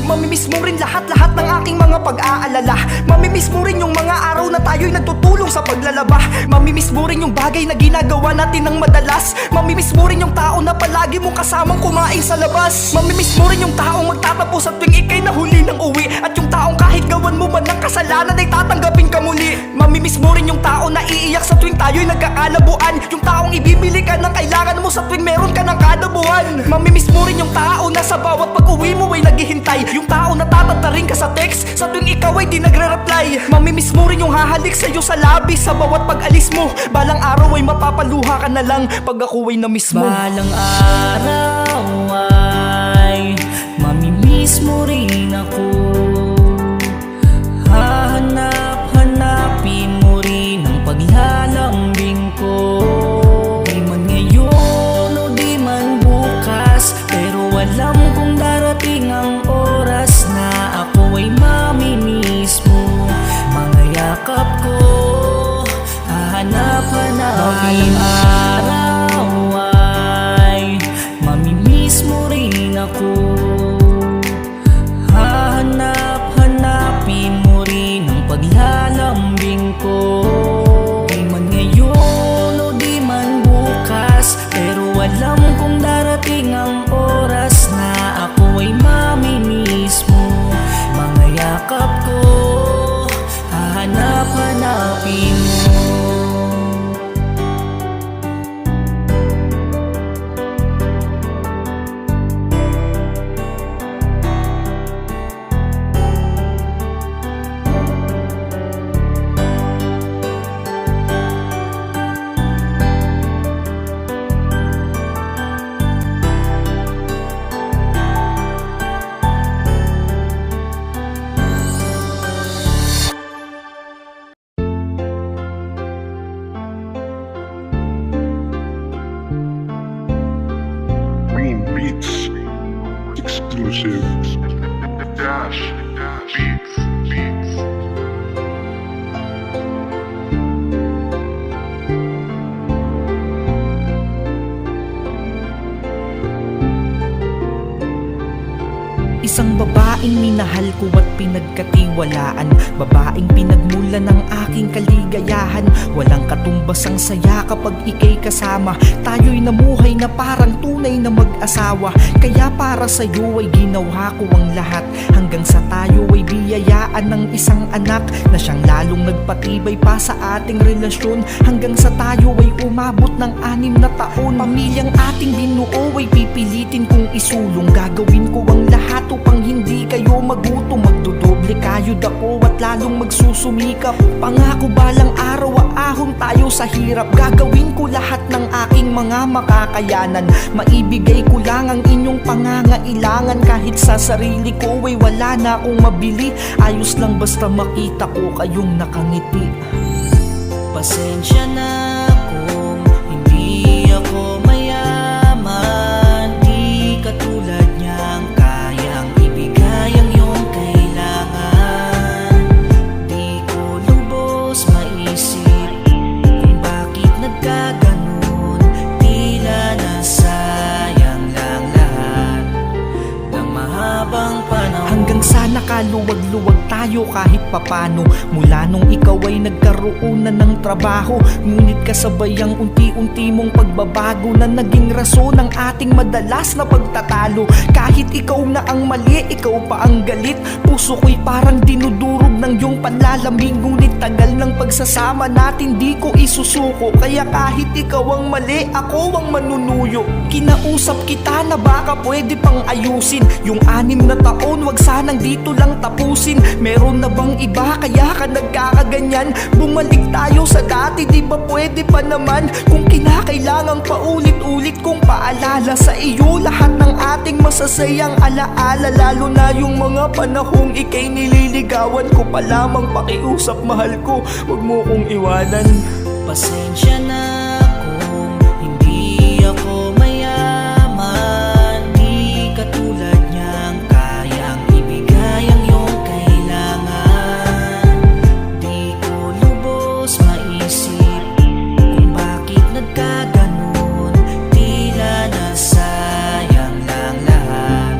Mamimiss mo rin lahat-lahat ng aking mga pag-aalala. Mamimiss mo rin yung mga araw na tayo'y nagtutulong sa paglalaba. Mamimiss mo rin yung bagay na ginagawa natin ng madalas. Mamimiss mo rin yung tao na palagi mong kasamang kumain sa labas. Mamimiss mo rin yung taong magtatapos at tuwing ikay nahuli ng uwi. At yung taong kahit gawan mo man ng kasalanan ay tatanggapin ka muli. Mamimiss mo rin yung tao na iiyak sa tuwing tayo'y nagkakalabuan. Yung taong ibibili ka ng kailangan mo sa tuwing meron ka ng kada buwan. Mamimiss mo rin yung tao na sa bawat pag-uwi mo ay naghihintay. Yung tao na tatataring ka sa text sa tuwing ikaw ay di nagre-reply. Mamimiss mo rin yung hahalik sa'yo sa labi sa bawat pag-alis mo. Balang araw ay mapapaluha ka na lang pag ako ay na-miss mo. Balang araw ay mamimiss mo rin ako. Hahanap-hanapin mo rin ang paglalambing ko. Di man ngayon o di man bukas, pero alam kong darating ang oras na ako ay mamimiss mo. Mga yakap ko, hahanap-hanapin mo. ko. Di man ngayon o di man bukas, pero alam kong darating ang oras na ako ay mamimiss mo. Mga yakap ko, hahanap-hanapin mo. Green Beats exclusive. Dash Beats. Isang babaeng minahal ko at pinagkatiwalaan, babaeng pinagmulan ng aking kaligayahan. Walang katumbas ang saya kapag ika'y kasama, tayo'y namuhay na parang tunay na mag-asawa. Kaya para sa'yo ay ginawa ko ang lahat, hanggang sa tayo ay biyayaan ng isang anak na siyang lalong nagpatibay pa sa ating relasyon, hanggang sa tayo ay umabot ng 6 na taon. Pamilyang ating binuo ay pipilitin kong isulong, gagawin ko ang lahat upang hindi kayo magutom. Magdodoble kayod ako at lalong magsusumikap. Pangako balang araw aahon tayo sa hirap. Gagawin ko lahat ng aking mga makakayanan, maibigay ko lang ang inyong pangangailangan. Kahit sa sarili ko ay wala na akong mabili, ayos lang basta makita ko kayong nakangiti. Pasensya na kung hindi ako mayaman, di katulad niyang kayang ibigay ang iyong kailangan. Di ko lubos maisip kung bakit nagkaganon, tila nasayang lang lahat ng mahabang panahon. Hanggang sa nakaluwag-luwag tayo kahit papano, mula nung ikaw ay nagkaroon na ng trabaho. Ngunit kasabay ang unti-unti mong pagbabago na naging rason ng ating madalas na pagtatalo. Kahit ikaw na ang mali, ikaw pa ang galit, puso ko'y parang dinudurog ng iyong panlalamig. Ngunit tagal ng pagsasama natin di ko isusuko, kaya kahit ikaw ang mali, ako ang manunuyo. Kinausap kita na baka pwede pang ayusin yung 6 na taon, wag sanang dito lang tapusin. Meron na bang iba kaya ka nagkakaganyan? Bumalik tayo sa dati, di ba pwede pa naman? Kung kinakailangang paulit-ulit kong paalala sa iyo lahat ng ating masasayang alaala, lalo na yung mga panahong ika'y nililigawan ko pa lamang. Pakiusap mahal ko, wag mo kong iwanan. Pasensya na kung hindi ako mayaman, di katulad niyang kayang ibigay ang iyong kailangan. Di ko lubos maisip kung bakit nagkaganon, tila nasayang lang lahat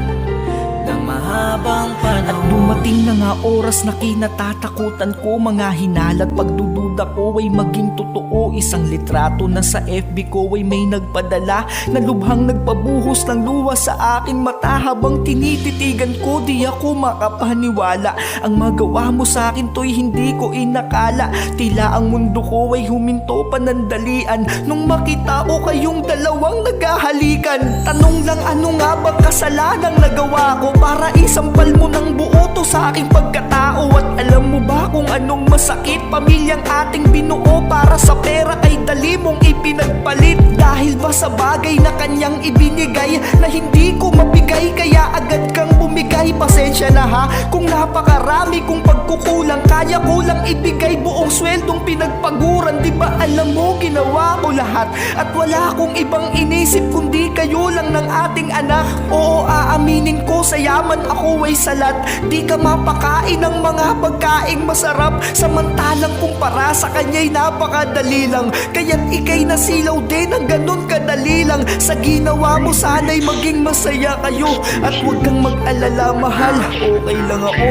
ng mahabang At panahon. dumating na nga oras na kinatatakutan ko, mga hinala at pagdududa ko ay maging totoo. Isang litrato na sa FB ko ay may nagpadala na lubhang nagpabuhos ng luha sa aking mata. Habang tinititigan ko, di ako makapaniwala. Ang magawa mo sa akin to'y hindi ko inakala. Tila ang mundo ko ay huminto panandalian nung makita ko kayong dalawang naghahalikan. Tanong lang, ano nga bang kasalanang nagawa ko para isampal mo ng buo to sa aking pagkatao? At alam mo ba kung anong masakit? Pamilyang ating binuo para sa pera ay dali mong ipinagpalit. Dahil ba sa bagay na kanyang ibinigay na hindi ko mabigay, kaya agad kang bumigay? Pasensya na ha kung napakarami kong pagkukulang, kaya ko lang ibigay buong sweldong pinagpaguran. Di ba alam mo ginawa ko lahat at wala akong ibang inisip kundi kayo lang ng ating anak. Oo, aaminin ko sa yaman ako ay salat, di ka mapakain ng mga pagkaing masarap, samantalang kumpara sa kanya'y napakadali lang. Kaya't ika'y nasilaw din ng ganun kadali lang. Sa ginawa mo sana'y maging masaya kayo, at huwag kang mag-alala mahal, okay lang ako.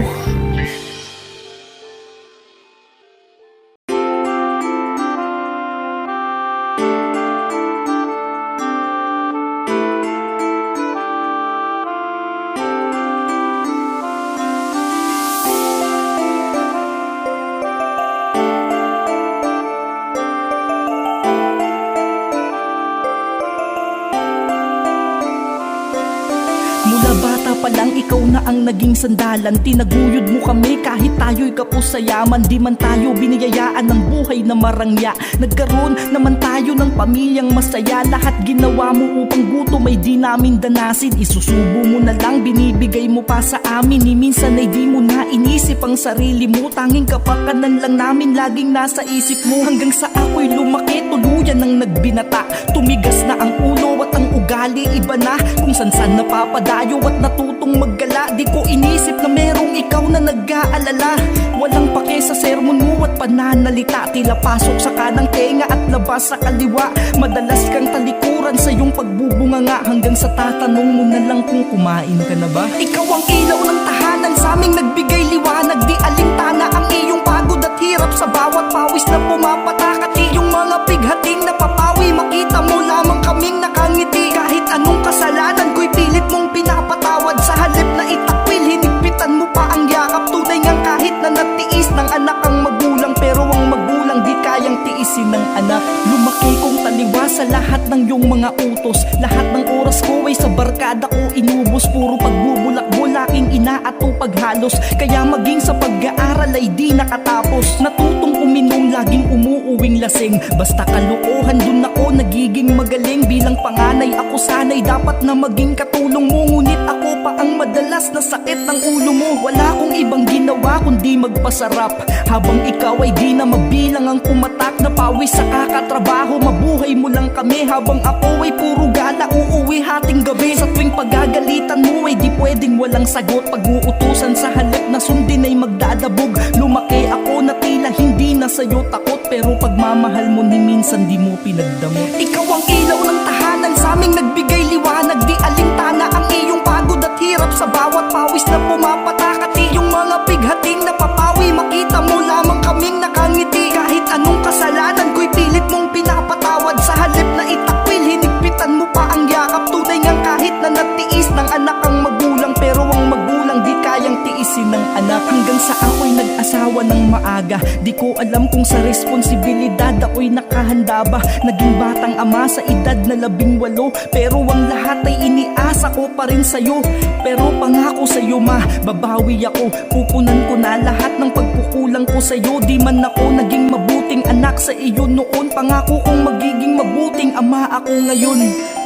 na ang naging sandalan. Tinaguyod mo kami kahit tayo'y kapos sa yaman. Di man tayo biniyayaan ng buhay na marangya. Nagkaroon naman tayo ng pamilyang masaya. Lahat ginawa mo upang gutom ay di namin danasin. Isusubo mo na lang, binibigay mo pa sa amin. Ni minsan ay di mo na inisip ang sarili mo. Tanging kapakanan lang namin laging nasa isip mo. Hanggang sa ako'y lumaki, tuluyan ang nagbinata. Tumigas na ang ulo at ang ugali iba na. Kung san-san napapadayo at natutong maggala. Di ko inisip na merong ikaw na nag-aalala. Walang pake sa sermon mo at pananalita. Tila pasok sa kanang tenga at labas sa kaliwa. Madalas kang talikuran sa iyong pagbubunganga. Hanggang sa tatanong mo na lang kung kumain ka na ba. Ikaw ang ilaw ng tahanan, sa aming nagbigay liwanag. Di alintana ang iyong pagod at hirap sa bawat pawis na pumapatak. At iyong mga bighating napapawi, makita mo lamang kaming nakangiti. Kahit anong kasalanan ko'y pilit mong pinapatawad. Sa halip na itakwil, hinigpitan mo pa ang yakap. Tunay ngang kahit na natiis ng anak ang magulang. Pero ang magulang di kayang tiisin ng anak. Lumaki kong taliwa sa lahat ng iyong mga utos. Lahat ng oras ko ay sa barkada ko inubos. Puro pagbubulak-bulaking ina at paghalos. Kaya maging sa pag-aaral ay di nakatapos. Natutong uminom, laging umuuwing lasing. Basta kalokohan dun ako nagiging magaling. Bilang panganay ako sana'y dapat na maging katulong mo. Ngunit ako pa ang madalas na sakit ng ulo mo. Wala akong ibang ginawa kundi magpasarap. Habang ikaw ay di na mabilang ang pumatak. Na pawis sa kakatrabaho, mabuhay mo lang kami. Habang ako ay puro gala, uuwi hating gabi. Sa tuwing pagagalitan mo ay di pwedeng walang sagot. Pag-uutusan sa halip na sundin ay magdadabog. Lumaki ako na tila hindi na sa'yo takot. Pero pagmamahal mo ni minsan di mo pinagdamot. Ikaw ang ilaw ng tahanan, sa aming nagbigay liwanag. Di alintana ang iyong pagod at hirap sa bawat pawis na pumapatak. At iyong mga bighating napapawi, makita mo lamang kaming nakangiti. Kahit anong kasalanan ko'y pilit mong pinapatawad. Sa halip na itakwil, hinigpitan mo pa ang yakap. Tunay ngang kahit na natiis ng anak ang magulang. Pero ang magulang di kayang tiisin ng anak. Hanggang sa ako'y nag-asawa ng maaga. Di ko alam kung sa responsibilidad ako'y nakahanda ba. Naging batang ama sa edad na 18. Pero ang lahat ay iniasa ko pa rin sa'yo. Pero pangako sa'yo ma, babawi ako. Pupunan ko na lahat ng pagkukulang ko sa'yo. Di man ako naging mabuting anak sa iyo noon. Pangako kong magiging mabuting ama ako ngayon.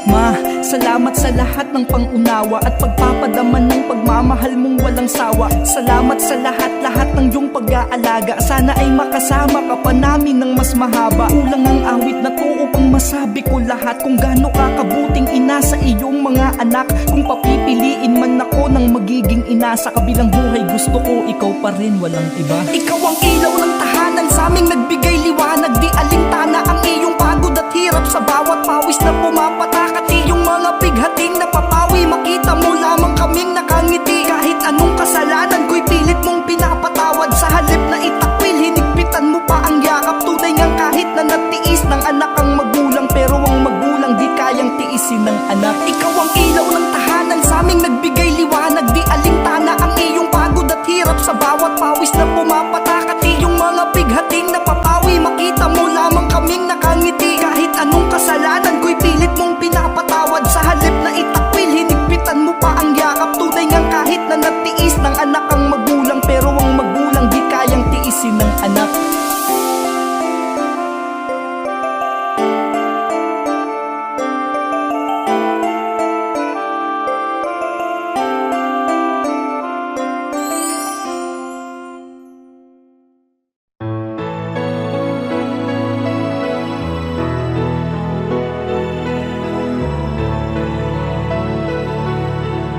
Ma, salamat sa lahat ng pangunawa at pagpapadaman ng pagmamahal mong walang sawa. Salamat sa lahat ng iyong pag-aalaga. Sana ay makasama ka pa namin ng mas mahaba. Kulang ang awit na to upang masabi ko lahat. Kung gaano ka kabuting ina sa iyong mga anak. Kung papipiliin man ako ng magiging ina sa kabilang buhay, gusto ko ikaw pa rin, walang iba. Ikaw ang ilaw ng tahanan, sa aming nagbigay liwanag. Di alintana ang iyong pagod at hirap sa bawat pawis na pumapatak. At iyong mga bighating napapawi, makita mo lamang kaming nakangiti. Kahit anong kasalanan ko'y pilit mong pinapatawad. Sa halip na itakwil, hinigpitan mo pa ang yakap. Tunay ngang kahit na natiis ng anak ang magulang. Pero ang magulang di kayang tiisin ng anak. Ikaw ang ilaw ng tahanan, sa aming nagbigay liwanag. Di alintana ang iyong pagod at hirap sa bawat pawis na pumapatak. At iyong mga bighating napapawi, makita mo lamang kaming nakangiti. Kahit anong kasalanan ko'y pilit mong pinapatawad. Sa halip na itakwil, hinigpitan mo pa ang yakap. Tunay ngang kahit na natiis ng anak ang magulang. Pero ang magulang di kayang tiisin ng anak.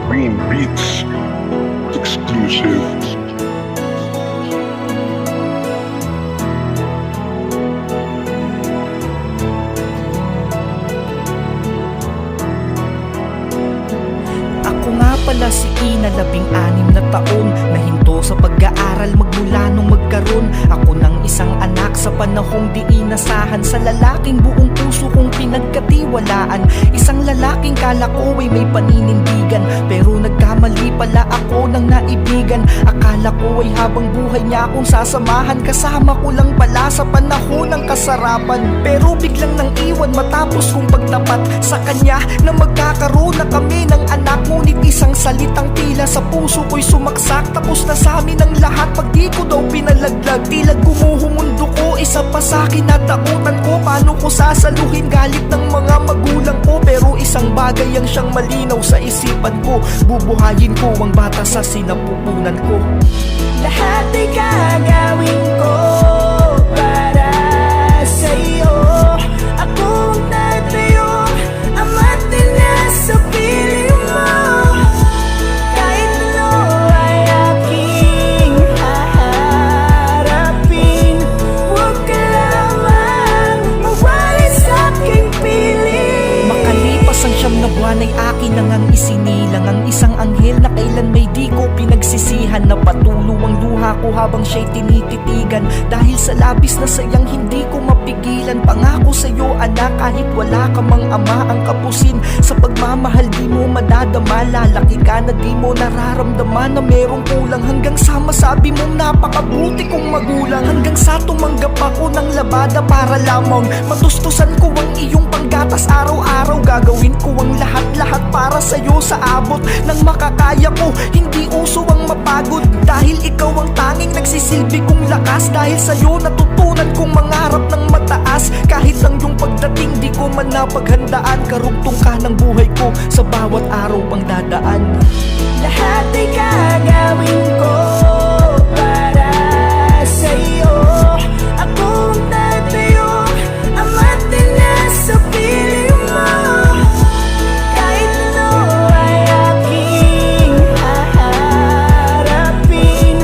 Green Beats exclusive. Ako nga pala si Ina, 16 na taon. Nahinto sa pag-aaral magmula nung magkaroon ako ng isang anak. Sa panahong di inasahan, sa lalaking buong puso kong pinagkatiwalaan. Isang lalaking kala ko ay may paninindigan, pero nagkamali pala ako ng naibigan. Akala ko ay habang buhay niya akong sasamahan, kasama ko lang pala sa panahon ng kasarapan. Pero biglang nang iwan matapos kong pagtapat sa kanya na magkakaroon na kami ng anak. Ngunit isang salitang tila sa puso ko'y sumaksak. Tapos na sa amin ang lahat pag di ko daw pinalaglag. Tila gumuho mundo ko, isa pa sa kinatakutan ko. Paano ko sasaluhin galit ng mga magulang ko? Pero isang bagay ang siyang malinaw sa isipan ko, bubuhayin ko ang bata sa sinapupunan ko. Lahat ay gagawin ko para sa'yo. Ako ang tatayo, ama't na sa piling mo. Kahit ano ay aking haharapin, huwag ka lamang mawalay sa aking piling. Makalipas ang 9 na buwan ay akin nang ang isinilang ang isang anghel na kailan may di ko pinagsisihan. Napatulo ang luha ko habang siya'y tinititigan, dahil sa labis na sayang hindi ko mapigilan. Pangako sa'yo anak, kahit wala ka mang ama, ang kapusin sa pagmamahal di mo madadama. Lalaki ka na di mo nararamdaman na merong kulang, hanggang sa masabi mong napakabuti kong magulang. Hanggang sa tumanggap ako ng labada para lamang matustusan ko ang iyong panggatas araw-araw. Gagawin ko ang lahat-lahat para sa'yo sa abot ng makakaya ko. Hindi uso ang mapagod, dahil ikaw ang tanging nagsisilbi kong lakas. Dahil sa'yo natutunan kong mangarap ng mataas. Kahit ang iyong pagdating di ko man napaghandaan, karugtong ka ng buhay ko sa bawat araw pang dadaan. Lahat ay gagawin ko para sa'yo. Ako ang tatayo, ama't na sa piling mo. Kahit ano ay aking haharapin,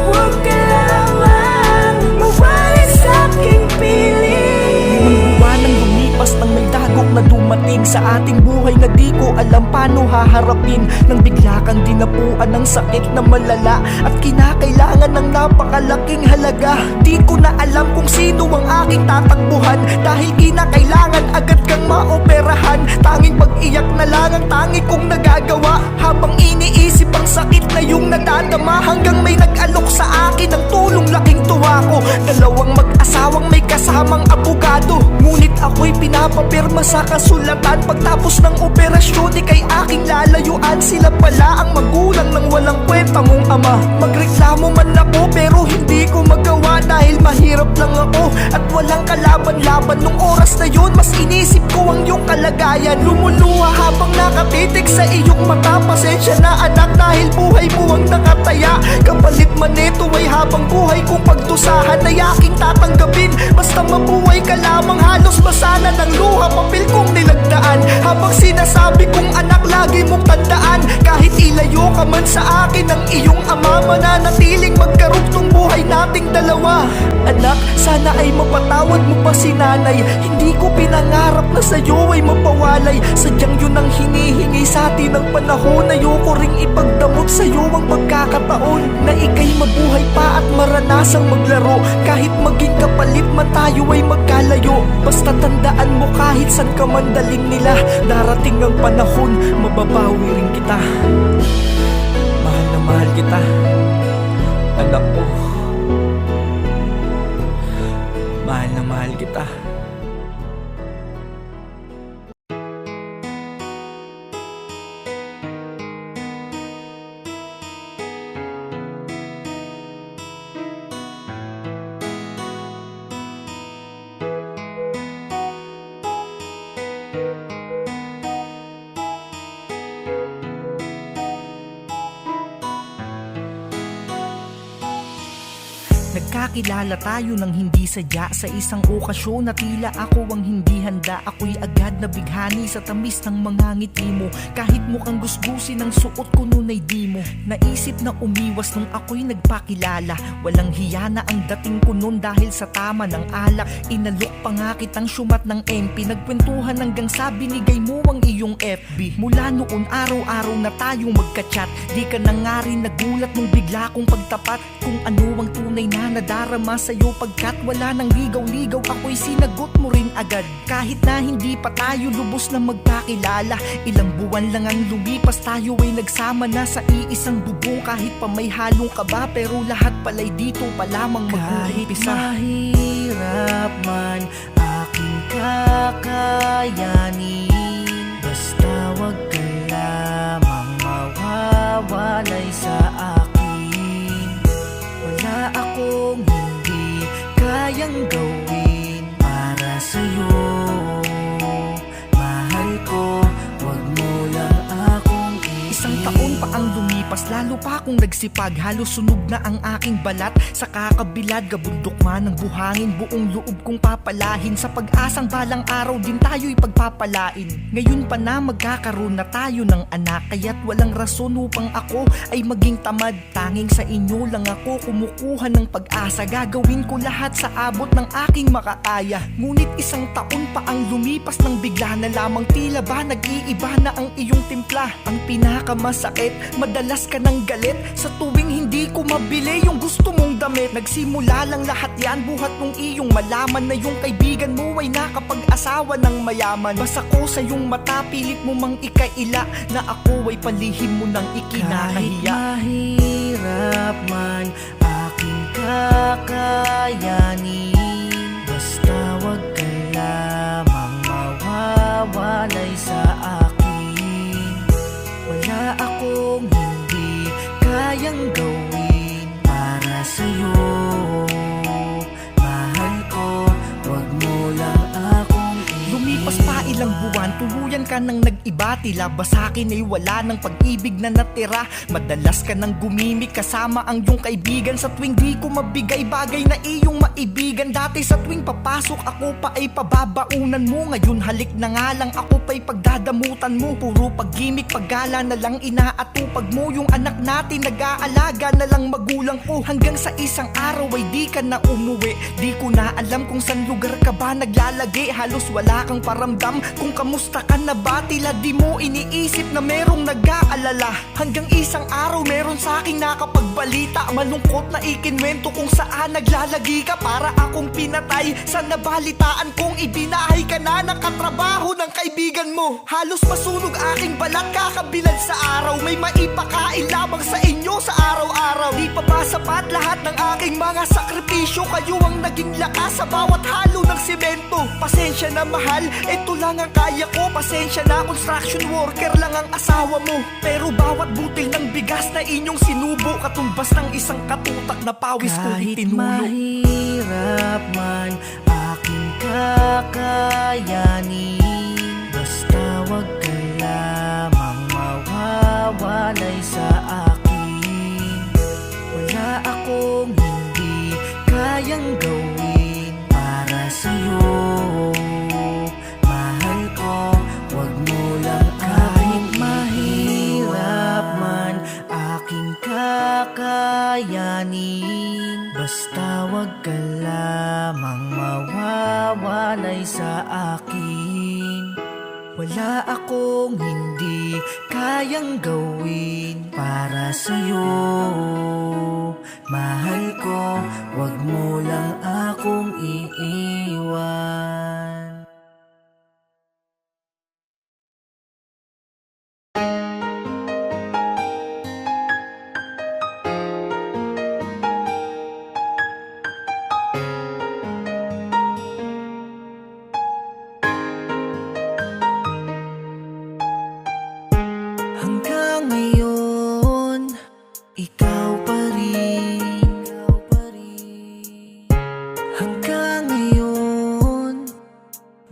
huwag ka lamang mawalay sa aking piling. 5 buwan ang lumipas nang may dagok na dumating sa ating buhay na di ko alam paano haharapin. Nang bigla kang dinapuan ng sakit na malala at kinakailangan ng napakalaking halaga. Di ko na alam kung sino ang aking tatakbuhan, dahil kinakailangan agad kang maoperahan. Tanging pag-iyak na lang ang tangi kong nagagawa, habang iniisip ang sakit na yung nadadama. Hanggang may nag-alok sa akin ng tulong, laking tuwa ko. 2 mag-asawang may kasamang abogado, ngunit ako'y pinapapirma sa kasulatan. Pagtapos ng operasyon, ika'y aking lalayuan. Sila pala ang magulang ng walang kwenta mong ama. Magreklamo man ako pero hindi ko magawa, dahil mahirap lang ako at walang kalaban-laban. Nung oras na yun, mas inisip ko ang iyong kalagayan. Lumuluha habang nakatitig sa iyong mata. Pasensya na anak, dahil buhay mo ang nakataya. Kapalit man ito ay habang buhay kong pagdusahan ay aking tatanggapin. Basta mabuhay ka lamang, halos basana ng luha papel kong nilagdaan. Habang sinasabi kong anak, lagi mong tandaan, kahit ilayo ka man sa akin ng iyong ama, mananatiling magkarugtong buhay nating dalawa. Anak, sana ay mapatawad mo pa si nanay. Hindi ko pinangarap na sa'yo ay mapawalay. Sadyang yun ang hinihingi sa atin ng panahon. Ayoko ring ipagdamot sa'yo ang pagkakataon na ika'y mabuhay pa at maranasang maglaro. Kahit maging kapalit man tayo ay magkalayo. Basta tandaan mo, kahit san ka man daling nila, darating ang panahon, mababawi rin kita. Mahal na mahal kita, anak ko. Mahal na mahal kita. Nagkakilala tayo ng hindi sadya sa isang okasyon na tila ako ang hindi handa. Ako'y agad na bighani sa tamis ng mga ngiti mo. Kahit mukhang gusgusin ang suot ko nun ay di mo. Naisip na umiwas nung ako'y nagpakilala. Walang hiya na ang dating ko nun dahil sa tama ng alak. Inalok pa nga kitang syumat ng MP. Nagkwentuhan hanggang sa binigay mo ang iyong FB. Mula noon araw-araw na tayong magka-chat. Di ka na nga rin nagulat nung bigla kong pagtapat kung ano ang tunay na nadarama sa'yo pagkat wala nang ligaw-ligaw. Ako'y sinagot mo rin agad kahit na hindi pa tayo lubos na magkakilala. Ilang buwan lang ang lumipas, tayo ay nagsama na sa iisang bubong. Kahit pa may halong kaba, pero lahat pala'y dito pa lamang mag-uumpisa. Kahit mahirap man aking kakayanin, basta wag ka lamang mawawalay sa akin. Wala akong hindi kayang gawin para sa'yo. Mahal ko, wag mo lang akong isang taon pa ang lumipas, lalo pa akong nagsipag. Halos sunog na ang aking balat sa kakabilad. Gabundok man ang buhangin, buong loob kong papalahin. Sa pag-asang balang araw din tayo'y pagpapalain. Ngayon pa na magkakaroon na tayo ng anak, kaya't walang rason upang ako ay maging tamad. Tanging sa inyo lang ako kumukuha ng pag-asa. Gagawin ko lahat sa abot ng aking makakaya. Ngunit isang taon pa ang lumipas nang bigla na lamang tila ba nag-iiba na ang iyong timpla. Ang pinakamasakit, madalas ka ng galit sa tuwing hindi ko mabili yung gusto mong damit. Nagsimula lang lahat yan buhat nung iyong malaman na yung kaibigan mo ay nakapag-asawa ng mayaman. Basta ko sa iyong mata, pilit mo mang ikaila na ako ay palihim mo nang ikinakahiya. Kahit mahirap man aking kakayanin, basta wag ka lamang mawawalay sa akin. Wala akong hindi kayang gawin para sa'yo. Mahal ko, wag mo lang akong lumipas pa ilang buwan, tuluyan ka nang nag-iba. Tila ba sa'kin ay wala ng pag-ibig na natira? Madalas ka nang gumimik kasama ang iyong kaibigan. Sa tuwing di ko mabigay bagay na iyong maibigan. Dati sa tuwing papasok ako pa ay pababaunan mo. Ngayon halik na nga lang ako pa'y pagdadamutan mo. Puro pag-gimik, paggala na lang inaatupag mo. Yung anak natin nag-aalaga na lang magulang ko. Hanggang sa isang araw ay di ka na umuwi. Di ko na alam kung saan lugar ka ba naglalagi. Halos wala kang paramdam kung kamusta ka na ba. Tila di mo iniisip na merong nag-aalala. Hanggang isang araw meron sa'king nakapagbalita. Malungkot na ikinwento kung saan naglalagi ka. Para akong pinatay sa nabalitaan kong ibinahay ka na ng katrabaho ng kaibigan mo. Halos masunog aking balat kakabilad sa araw. May maipakain lamang sa inyo sa araw-araw. Di pa ba sapat lahat ng aking mga sakripisyo? Kayo ang naging lakas sa bawat halo ng simento. Pasensya na mahal, ito lang ang kaya ko. Pasensya na construction worker lang ang asawa mo. Pero bawat butil ng bigas na inyong sinubo, katumbas ng isang katutak na pawis ko itinulo. Kahit mahirap man aking kakayanin, basta wag ka lamang mawawalay sa akin. Wala akong hindi kayang gawin para sa'yo. Mahal ko, wag mo lang kahit mahirap man aking kakayanin, basta wag ka lamang mawawalay sa akin. Wala akong hindi kayang gawin para sa'yo. Mahal ko, wag mo lang akong iiwan. Hanggang ngayon, ikaw pa rin. Hanggang ngayon,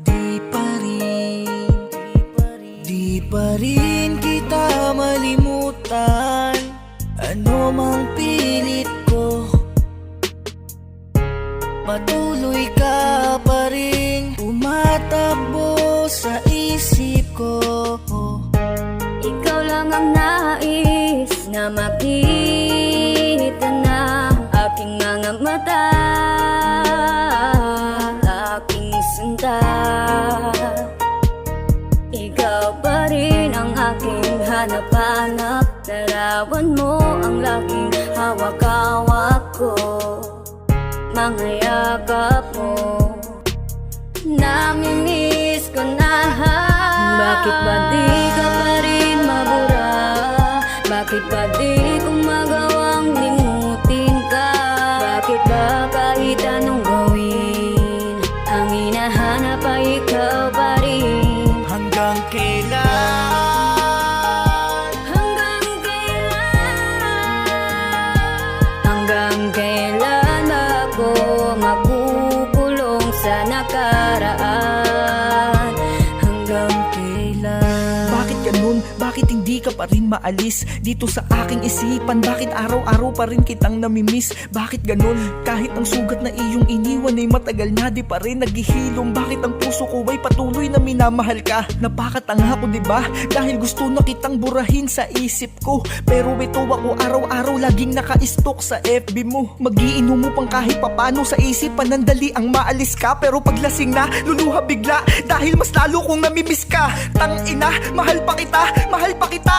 di pa rin. Di pa rin kita malimutan. Ano mang pilit ko, patuloy ka pa rin tumatakbo sa isip ko. Ikaw lang ang nais na makita ng aking mga mata, aking sinta. Ikaw pa rin ang aking hanap-hanap. Larawan mo ang laging hawak-hawak ko. mga yakap mo. Namimiss ko na. Bakit ba di ka pa rin mabura? Bakit ba di ko magawang limutin ka? Bakit ba kahit anong gawin, ang hinahanap ay ikaw pa rin? Hanggang kailan? Hanggang kailan? Hanggang kailan ako makukulong sa nakaraan? Hanggang kailan? Bakit ganun? Bakit hindi ka pa rin maalis dito sa aking isipan? Bakit araw-araw pa rin kitang namimiss? Bakit ganun? Kahit ang sugat na iyong iniwan ay matagal na di pa rin naghihilom. Bakit ang puso ko ay patuloy na minamahal ka? Napakatanga ko diba? Dahil gusto na kitang burahin sa isip ko, pero ito ako araw-araw laging naka-stalk sa FB mo. Magiinom mo pang kahit papano sa isip, panandali ang maalis ka, pero paglasing na luluha bigla dahil mas lalo kong namimiss ka. Tangina, mahal pa kita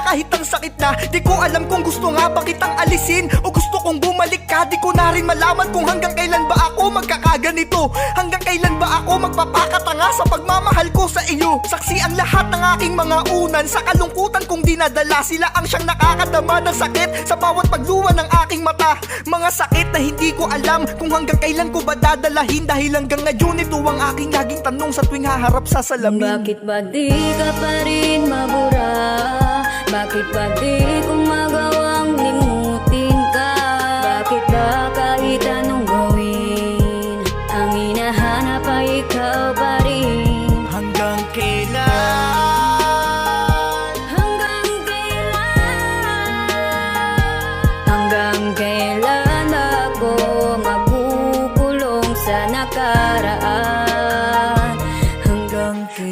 kahit ang sakit na. Di ko alam kung gusto nga ba kitang alisin o gusto kong bumalik ka. Di ko na rin malaman kung hanggang kailan ba ako magkakaganito. Hanggang kailan ba ako magpapakatanga sa pagmamahal ko sa iyo. Saksi ang lahat ng aking mga unan sa kalungkutan kong dinadala. Sila ang siyang nakakadama ng sakit sa bawat pagluwa ng aking mata. Mga sakit na hindi ko alam kung hanggang kailan ko ba dadalahin. Dahil hanggang ngayon ito ang aking laging tanong sa tuwing haharap sa salamin. Bakit ba di ka pa rin mabura? Bakit ba di ko magawang limutin ka? Bakit ba kahit anong gawin, ang hinahanap ay ikaw pa rin? Hanggang kailan? Hanggang kailan? Hanggang kailan ako makukulong sa nakaraan?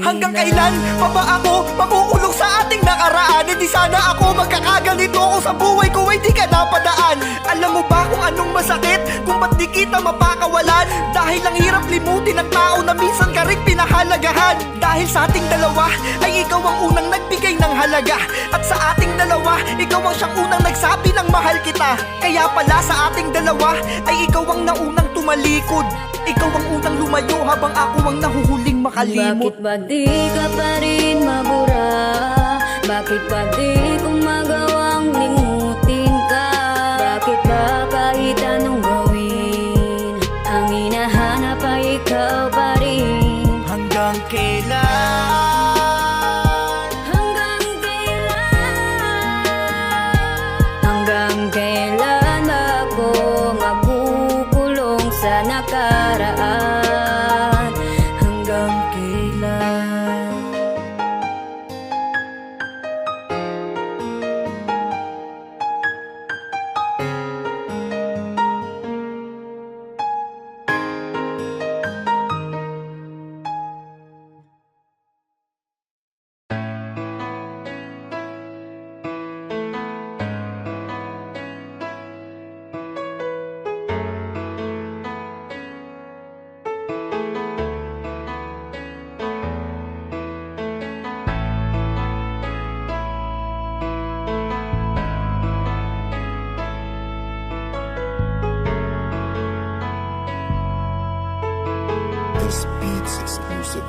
Hanggang kailan pa ba ako makukulong sa ating nakaraan? Hindi sana ako magkakaganito kung sa buhay ko ay di ka napadaan. Alam mo ba kung anong masakit? Kung ba't di kita mapakawalan? Dahil ang hirap limutin ng tao na minsan ka rin pinahalagahan. Dahil sa ating dalawa ay ikaw ang unang nagbigay ng halaga, at sa ating dalawa ikaw ang siyang unang nagsabi ng mahal kita. Kaya pala sa ating dalawa ay ikaw ang naunang tumalikod. Ikaw ang unang lumayo habang ako ang nahuhuling makalimot. Bakit ba di ka pa rin mabura? Bakit ba di ko magawang limutin ka? Bakit ba kahit anong gawin, ang hinahanap ay ikaw pa rin? Hanggang kailan? Hanggang kailan? Hanggang kailan ako makukulong sa nakaraan? Hanggang kailan? This Beats exclusive.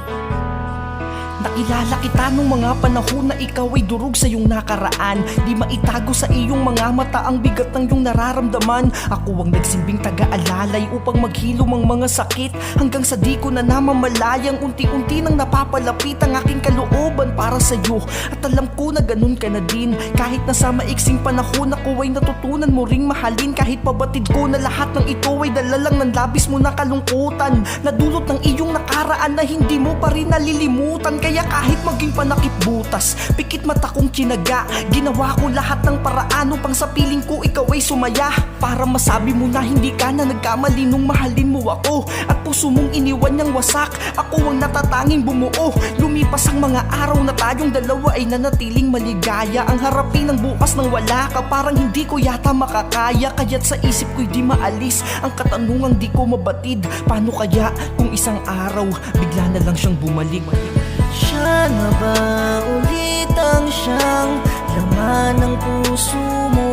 Nakilala kita nung mga panahon na ikaw ay durog sa iyong nakaraan. Di maitago sa iyong mga mata ang bigat ng iyong nararamdaman. Ako ang nagsilbing taga-alalay upang maghilom ang mga sakit, hanggang sa di ko na namamalayang unti-unti nang napapalapit ang aking kalooban para sa iyo. At alam ko na ganun ka na din, kahit na sa maiksing panahon ako ay natutunan mo ring mahalin. Kahit pabatid ko na lahat ng ito ay dala lang ng labis mo na kalungkutan, nadulot ng iyong nakaraan na hindi mo pa rin nalilimutan. Kaya kahit maging panakip butas, pikit mata kong kinaga, ginawa ko lahat ng paraan upang sa piling ko ikaw ay sumaya. Para masabi mo na hindi ka na nagkamali nung mahalin mo ako, at puso mong iniwan niyang wasak. Ako ang natatanging bumuo. Lumipas ang mga araw na tayong dalawa ay nanatiling maligaya. Ang harapin ng bukas nang wala ka, parang hindi ko yata makakaya. Kaya't sa isip ko'y di maalis ang katanungang di ko mabatid. Paano kaya kung isang araw bigla na lang siyang bumalik? Siya na ba ulit ang siyang laman ng puso mo?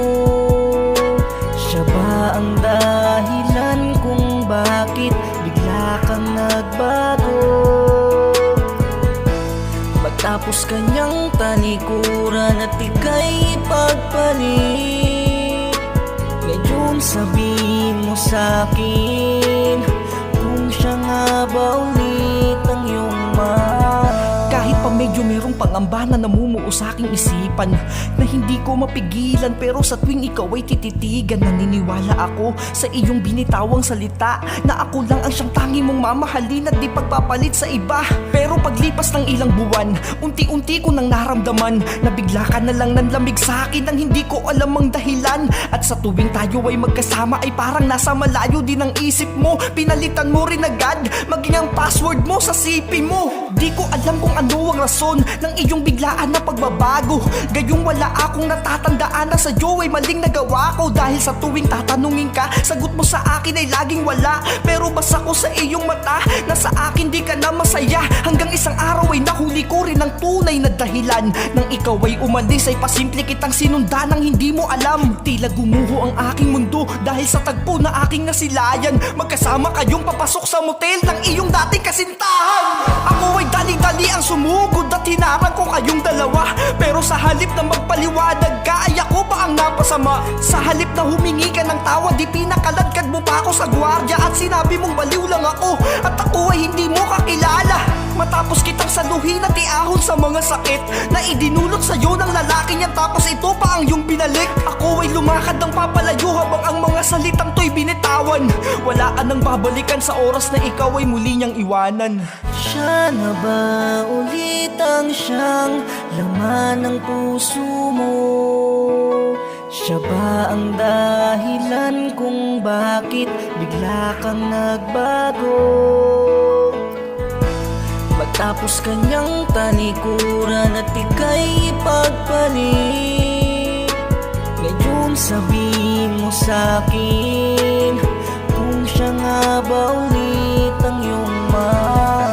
Siya ba ang dahilan kung bakit Matapos kanyang talikuran at ika'y pagpalit, ngayon sabihin mo sa'kin kung siya nga ba ulit ang iyong mahal. Kahit pa medyo merong pangamba na namumuo sa aking isipan, na hindi ko mapigilan, pero sa tuwing ikaw ay tititigan, naniniwala ako sa iyong binitawang salita, na ako lang ang siyang tanging mong mamahalin at di pagpapalit sa iba. Pero paglipas ng ilang buwan, unti-unti ko nang naramdaman na bigla ka na lang nanlamig sa akin nang hindi ko alam ang dahilan. At sa tuwing tayo ay magkasama ay parang nasa malayo din ang isip mo. Pinalitan mo rin agad maging ang password mo sa CP mo. Di ko alam kung ano ang rason ng iyong biglaan na pagbabago, gayong wala akong natatandaan na sa'yo ay maling nagawa ko. Dahil sa tuwing tatanungin ka, sagot mo sa akin ay laging wala. Pero basa ko sa iyong mata na sa akin di ka na masaya. Hanggang isang araw ay nahuli ko rin ang tunay na dahilan. Nang ikaw ay umalis ay pasimple kitang sinundan nang hindi mo alam. Tila gumuho ang aking mundo dahil sa tagpo na aking nasilayan. Magkasama kayong papasok sa motel ng iyong dating kasintahan. Ako ay dali-dali ang sumugod at hinarang ko kayong dalawa. Pero sa halip na magpaliwanag ka ay ako ba ang napasama? Sa halip na humingi ka ng tawad, di pinakaladkad mo pa ako sa gwardiya at sinabi mong baliw lang ako at ako ay hindi mo kakilala. Matapos kitang saluhin at iahon sa mga sakit na idinulot sa'yo ng lalaki niyan, tapos ito pa ang iyong binalik. Ako ay lumakad ng papalayo habang ang mga salitang to'y binitawan. Wala ka nang babalikan sa oras na ikaw ay muli niyang iwanan. Siya na ba ulit ang siyang laman ng puso mo? Siya ba ang dahilan kung bakit bigla kang nagbago? Matapos kanyang talikuran at ika'y pagpalit, ngayon sabihin mo sa'kin kung siya nga ba ulit ang iyong mahal.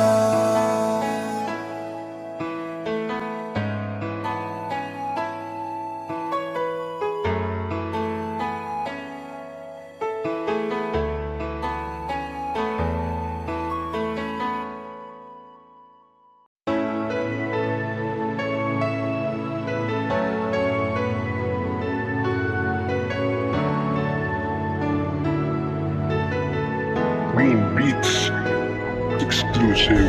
Green Beats exclusive.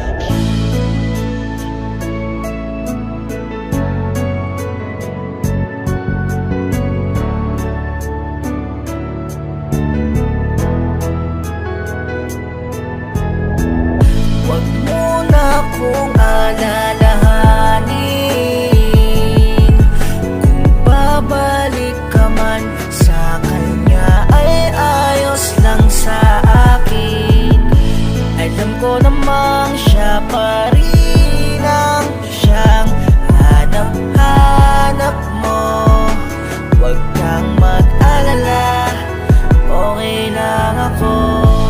Wag mo na akong alalahanin, kung babalik ka man sa kanya ay ayos lang sa akin. Alam ko namang siya pa rin ang siyang hanap-hanap mo. Wag kang mag-alala, okay lang ako.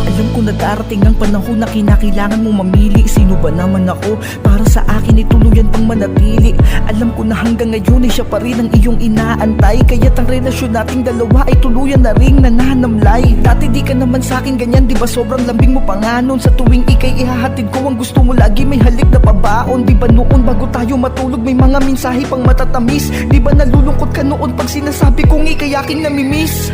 Alam ko na darating ang panahon na kinakailangan mong mamili. Sino ba naman ako para sa akin ay tuluyan pang manatili? Alam ko na hanggang ngayon ay siya pa rin ang iyong inaantay, kaya't ang relasyon nating dalawa ay tuluyan na ring nananamlay. Dati di ka naman sa akin ganyan, di ba sobrang lambing mo pa nga nun? Sa tuwing ikay ihahatid ko ang gusto mo lagi may halik na pabaon. Di ba noon bago tayo matulog may mga mensahe pang matatamis? Di ba nalulungkot ka noon pag sinasabi kong ikay aking namimiss?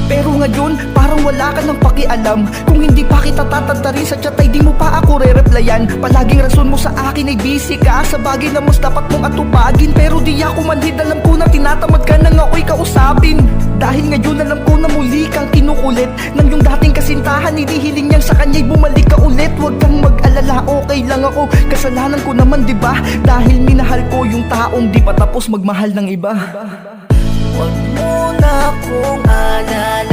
Pero ngayon, parang wala ka ng pakialam. Kung hindi pa kita tatantarin sa chat ay di mo pa ako re-replyan. Palaging rason mo sa akin ay busy ka sa bagay na mas dapat mong atupagin. Pero di ako manhid, alam ko na tinatamad ka nang ako'y kausapin. Dahil ngayon alam ko na muli kang kinukulit ng yung dating kasintahan, inihiling niyang sa kanya'y bumalik ka ulit. Huwag kang mag-alala, okay lang ako. Kasalanan ko naman diba, dahil minahal ko yung taong di pa tapos magmahal ng iba. Wag mo na akong alalahanin,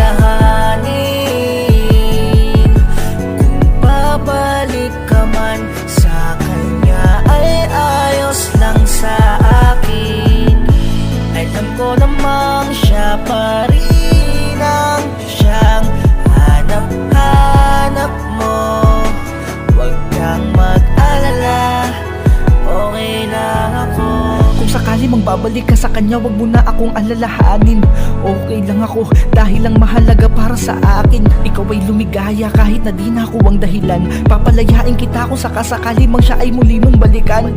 kung babalik ka man sa kanya ay ayos lang sa akin. Alam ko namang siya pa rin ang siyang hanap-hanap mo. Wag kang mag-alala, okay lang ako. Kung sakali mang babalik ka sa kanya, wag mo na akong alalahanin. Okay lang ako, dahil lang mahalaga para sa akin. Ikaw ay lumigaya kahit na di na ako ang dahilan. Papalayain kita kung sakasakali mang siya ay muli mong balikan.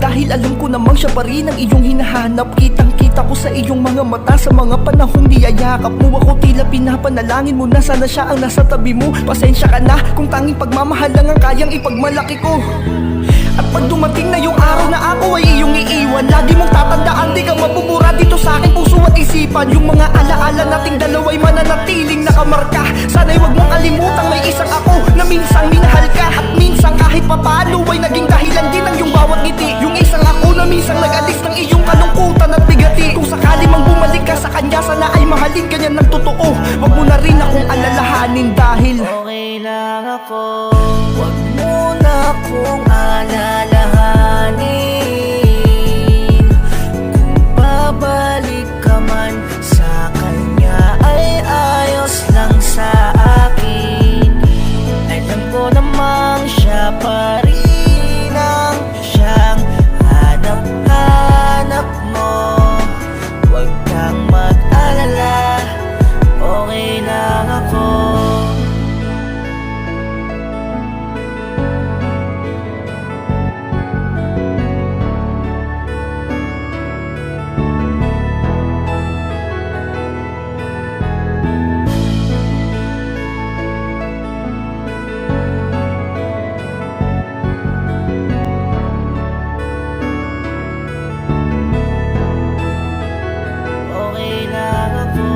Dahil alam ko namang siya pa rin ang iyong hinahanap. Kitang kita ko sa iyong mga mata sa mga panahong niyayakap mo ako. Tila pinapanalangin mo na sana siya ang nasa tabi mo. Pasensya ka na kung tanging pagmamahal lang ang kayang ipagmalaki ko. At pag dumating na yung araw na ako ay iyong iiwan, lagi mong tatandaan, di ka mabubura dito sa aking puso at isipan. Yung mga alaala nating dalawa'y mananatiling nakamarka. Sana'y wag mong kalimutang may isang ako na minsang minahal ka. At minsan kahit papalo ay naging dahilan din ang iyong bawat ngiti. Yung isang ako na minsang nag-alis ng iyong kalungkutan at bigati. Kung sakali mang bumalik ka sa kanya, sana ay mahalin ka niya ng totoo. Wag mo na rin akong alalahanin dahil Okay lang ako. Huwag mo na akong alalahanin. Kung babalik ka man sa kanya ay ayos lang sa akin. Alam ko namang siya pa rin ang siyang hanap-hanap mo. Huwag kang mag-alala, okay lang ako. Okay lang ako.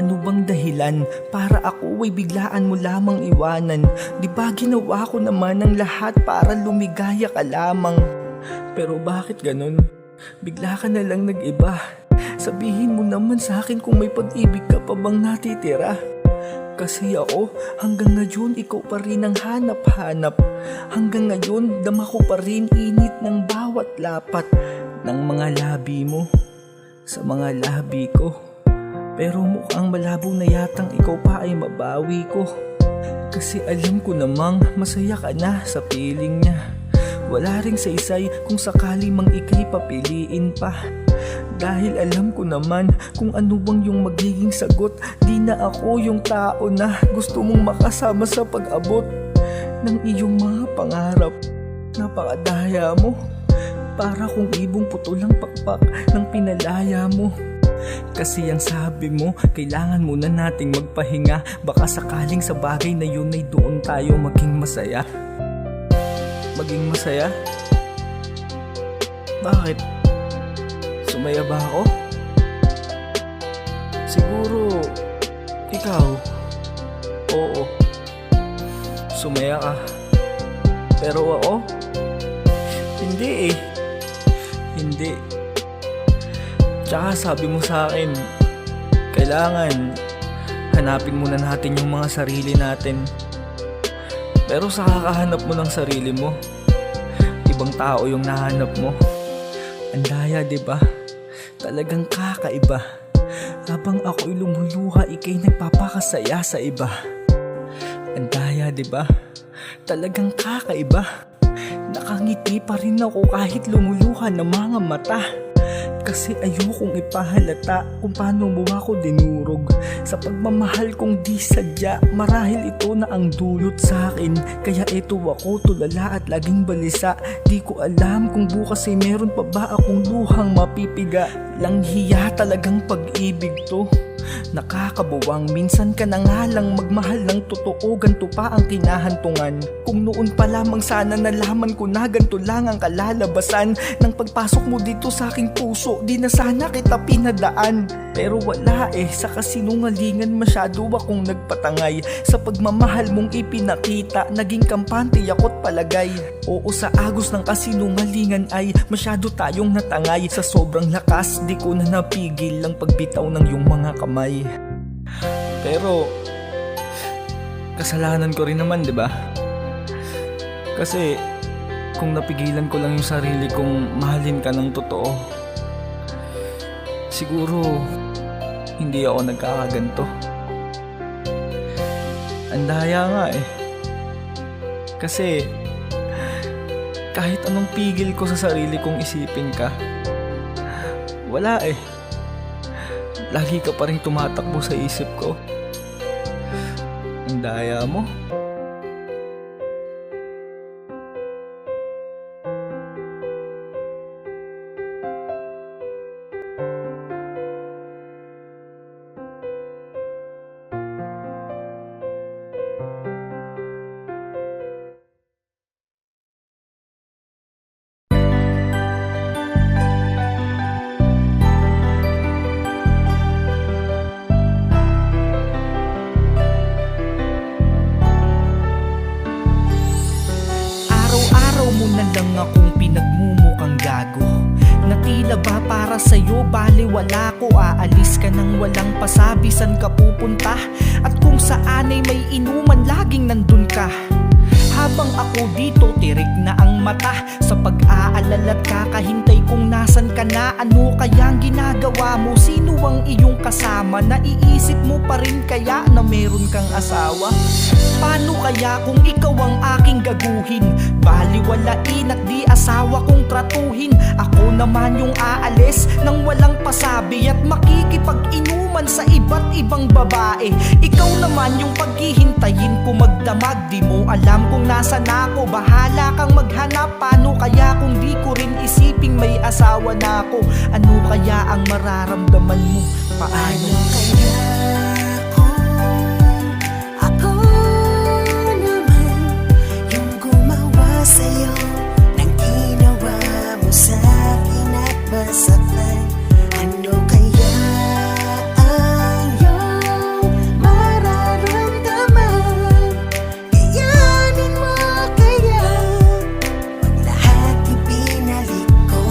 ano bang dahilan para ako ay biglaan mo lamang iwanan? Di ba ginawa ko naman ang lahat para lumigaya ka lamang? Pero bakit ganun? Bigla ka na lang nag-iba. Sabihin mo naman sa akin kung may pag-ibig ka pa bang natitira. Kasi ako, hanggang ngayon ikaw pa rin ang hanap-hanap. Hanggang ngayon, dama ko pa rin init ng bawat lapat ng mga labi mo sa mga labi ko. Pero mukhang malabo na yatang ikaw pa ay mabawi ko. Kasi alam ko namang masaya ka na sa piling niya. Wala ring saysay kung sakali mang ika'y papiliin pa. Dahil alam ko naman kung ano bang yung magiging sagot. Di na ako yung tao na gusto mong makasama sa pag-abot ng iyong mga pangarap. Napakadaya mo, para kung ibong putulang pakpak ng pinalaya mo. Kasi ang sabi mo, kailangan muna nating magpahinga. Baka sakaling sa bagay na yun ay doon tayo maging masaya. Maging masaya? Bakit? Sumaya ba ako? Siguro, ikaw. Oo. Sumaya ka. Pero ako? Hindi eh. Hindi. Tsaka sabi mo sa akin, kailangan hanapin muna natin yung mga sarili natin. Pero sa kakahanap mo ng sarili mo, ibang tao yung nahanap mo. Ang daya, diba? Talagang kakaiba. Habang ako'y lumuluha, ika'y nagpapakasaya sa iba. Ang daya, diba? Talagang kakaiba. Nakangiti pa rin ako kahit lumuluha ng mga mata. Kasi ayokong ipahalata kung paano mo ako dinurog. Sa pagmamahal kong di sadya, marahil ito na ang dulot sa akin. Kaya ito ako tulala at laging balisa. Di ko alam kung bukas ay meron pa ba akong luhang mapipiga. Langhiya talagang pag-ibig to. Nakakabuwang, minsan ka na nga lang magmahal ng totoo. Ganto pa ang kinahantungan. Kung noon pa lamang sana nalaman ko na ganto lang ang kalalabasan ng pagpasok mo dito sa aking puso. Di na sana kita pinadaan. Pero wala eh, sa kasinungalingan masyado akong nagpatangay. Sa pagmamahal mong ipinakita, naging kampante ako't palagay. Oo, sa agos ng kasinungalingan ay masyado tayong natangay. Sa sobrang lakas, di ko na napigil ang pagbitaw ng iyong mga kamay. Pero kasalanan ko rin naman, 'di ba? Kasi kung napigilan ko lang yung sarili kong mahalin ka ng totoo, siguro hindi ako nagkakaganto. Ang daya nga eh. Kasi kahit anong pigil ko sa sarili kong isipin ka, wala eh. Lagi ka pa rin tumatakbo sa isip ko. Ang daya mo. Araw-araw mo na lang akong pinagmumukhang gago, na tila ba para sa'yo baliwala ko. Aalis ka nang walang pasabi saan ka pupunta, at kung saan ay may inuman laging nandun ka. Habang ako dito tirik na ang mata sa pag-aalala't kakahintay kung nasan ka na. Ano kayang ginagawa mo? Sino ang iyong kasama? Naiisip mo pa rin kaya na meron kang asawa? Paano kaya kung ikaw ang aking gaguhin? Baliwalain at di asawa kong tratuhin. Ako naman yung aalis nang walang pasabi at makikipag-inuman sa iba't ibang babae. Ikaw naman yung paghihintayin ko magdamag. Di mo alam kung nasan ako, bahala kang maghanap. Paano kaya kung di ko rin isiping may asawa na ako? Ano kaya ang mararamdaman mo? Paano kaya kung ako naman yung gumawa sa'yo ng ginawa mo sa akin at masaktan? Ano kaya ang iyong mararamdaman? Kayanin mo kaya pag lahat ibinalik ko?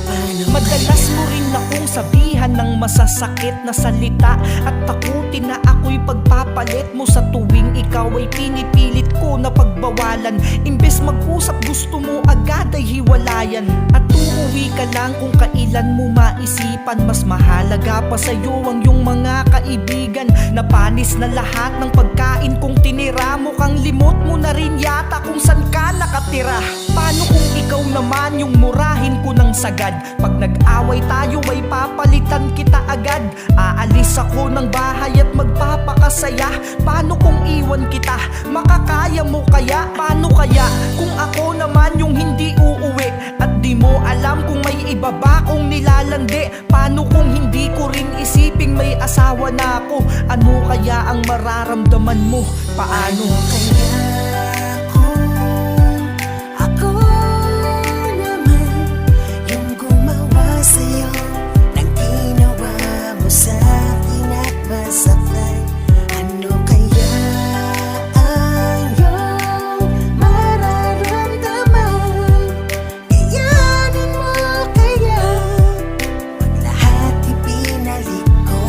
Paano Madalas mo rin akong sabihan ng masasakit na salita at takutin na ako'y pagpapalit mo. Sa tuwing ikaw ay pinipilit ko na pagbawalan, imbes mag-usap gusto mo agad ay hiwalayan. At uuwi ka lang kung kailan mo maisipan. Mas mahalaga pa sa'yo ang iyong mga kaibigan. Napanis na lahat ng pagkain kong tinira mo. Kang limot mo na rin yata kung saan ka nakatira. Paano kung ikaw naman yung murahin ko ng sagad? Pag nag-away tayo ay papalitan kita agad. Aalis ako ng bahay at magpapakasaya. Paano kung iwan kita? Makakaya mo kaya? Paano kaya kung ako naman yung hindi uuwi at di mo alam kung may iba ba kong nilalandi? Paano kung hindi ko rin isiping may asawa na ako? Ano kaya ang mararamdaman mo? Paano kaya kung ako naman yung gumawa sa'yo ng ginawa mo sa akin at masaktan? Ano kaya ang iyong mararamdaman? Kayanin mo kaya pag lahat ibinalik ko?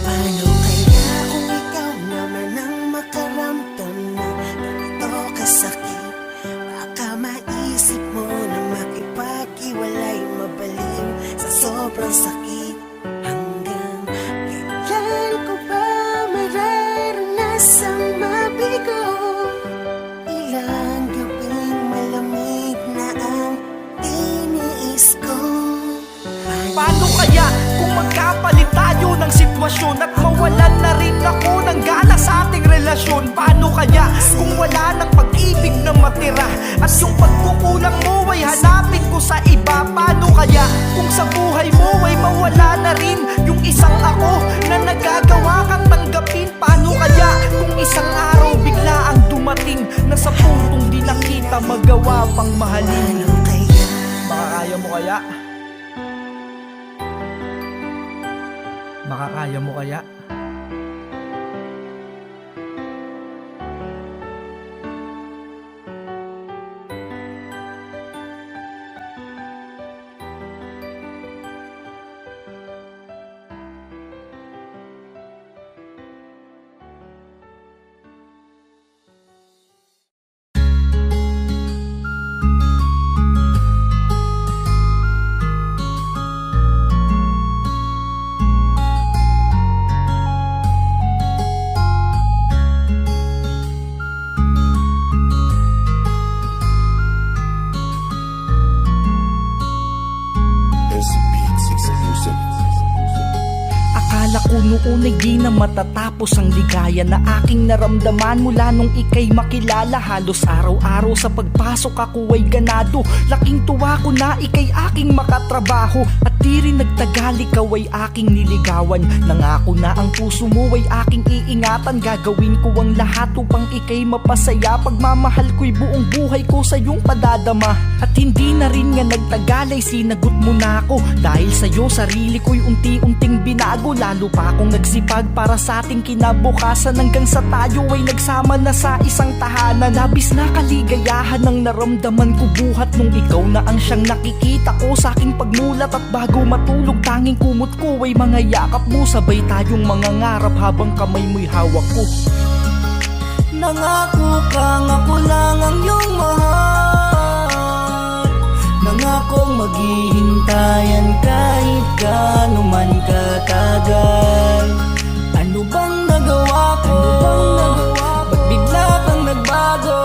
Paano kaya kung ikaw naman ang makaramdam na ganito kasakit? Baka maisip mo na makipag-iwalay, mabaliw sa sobrang sakit. Hanggang kailan ko ba mararanasang mabigo? Ilang gabing malamig na ang tiniis ko. Paano kaya kung magkapalit tayo ng sitwasyon at mawalan na rin ako ng gana sa ating relasyon? Paano kaya kung wala ng pag-ibig na matira at yung pagkukulang mo ay hanapin ko sa iba? Paano kaya kung sa buhay mo ay mawala na rin yung isang ako na nagagawa kang tanggapin? Paano kaya kung isang araw bigla ang dumating na sa puntong di na kita magawa pang mahalin? Paano kaya? Makakaya mo kaya? Makakaya mo kaya? noon ay di na matatapos ang ligaya na aking naramdaman mula nung ika'y makilala. Halos araw-araw sa pagpasok ako ay ganado, laking tuwa ko na ika'y aking makatrabaho. At di rin nagtagal, ikaw ay aking niligawan. Nangako na ang puso mo ay aking iingatan. Gagawin ko ang lahat upang ika'y mapasaya. Pagmamahal ko'y buong buhay ko sa iyong padadama. At hindi na rin nga nagtagal ay sinagot mo na ako. Dahil sa'yo sarili ko'y unti-unting binago. Lalo pa akong nagsipag para sa ating kinabukasan, hanggang sa tayo ay nagsama na sa isang tahanan. Labis na kaligayahan ang naramdaman ko buhat nung ikaw na ang siyang nakikita ko sa aking pagmulat. At bago matulog tanging kumot ko ay mga yakap mo. Sabay tayong mga ngarap habang kamay mo'y hawak ko. Nangako kang ako lang ang iyong mahal. Nangakong maghihintayan kahit gaano man katagal. Ano bang nagawa ko? Ba't bigla kang nagbago?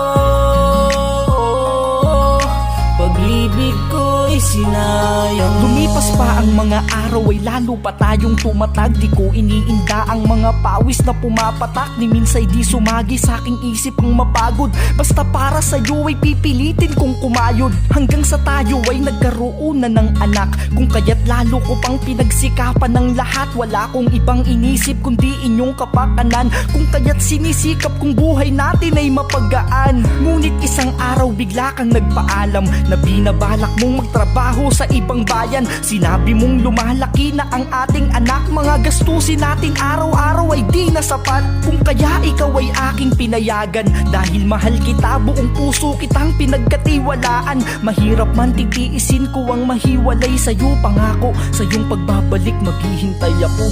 Pag-ibig ko'y sinayang mo. Lumipas pa ang mga araw ay lalo pa tayong tumatag. Di ko iniinda ang mga pawis na pumapatak. Ni minsay di sumagi sa aking isip ang mapagod. Basta para sa'yo ay pipilitin kong kumayod. Hanggang sa tayo ay nagkaroon na ng anak. Kung kaya't lalo ko pang pinagsikapan ng lahat. Wala kong ibang inisip kundi inyong kapakanan. Kung kaya't sinisikap kong buhay natin ay mapagaan. Ngunit isang araw bigla kang nagpaalam na binabalak mong magtrabaho sa ibang bayan. Sinabi mong lumalaki na ang ating anak. Mga gastusin natin araw-araw ay di na sapat. Kung kaya ikaw ay aking pinayagan. Dahil mahal kita, buong puso kitang pinagkatiwalaan. Mahirap man titiisin ko ang mahiwalay sa'yo. Pangako, sa iyong pagbabalik maghihintay ako.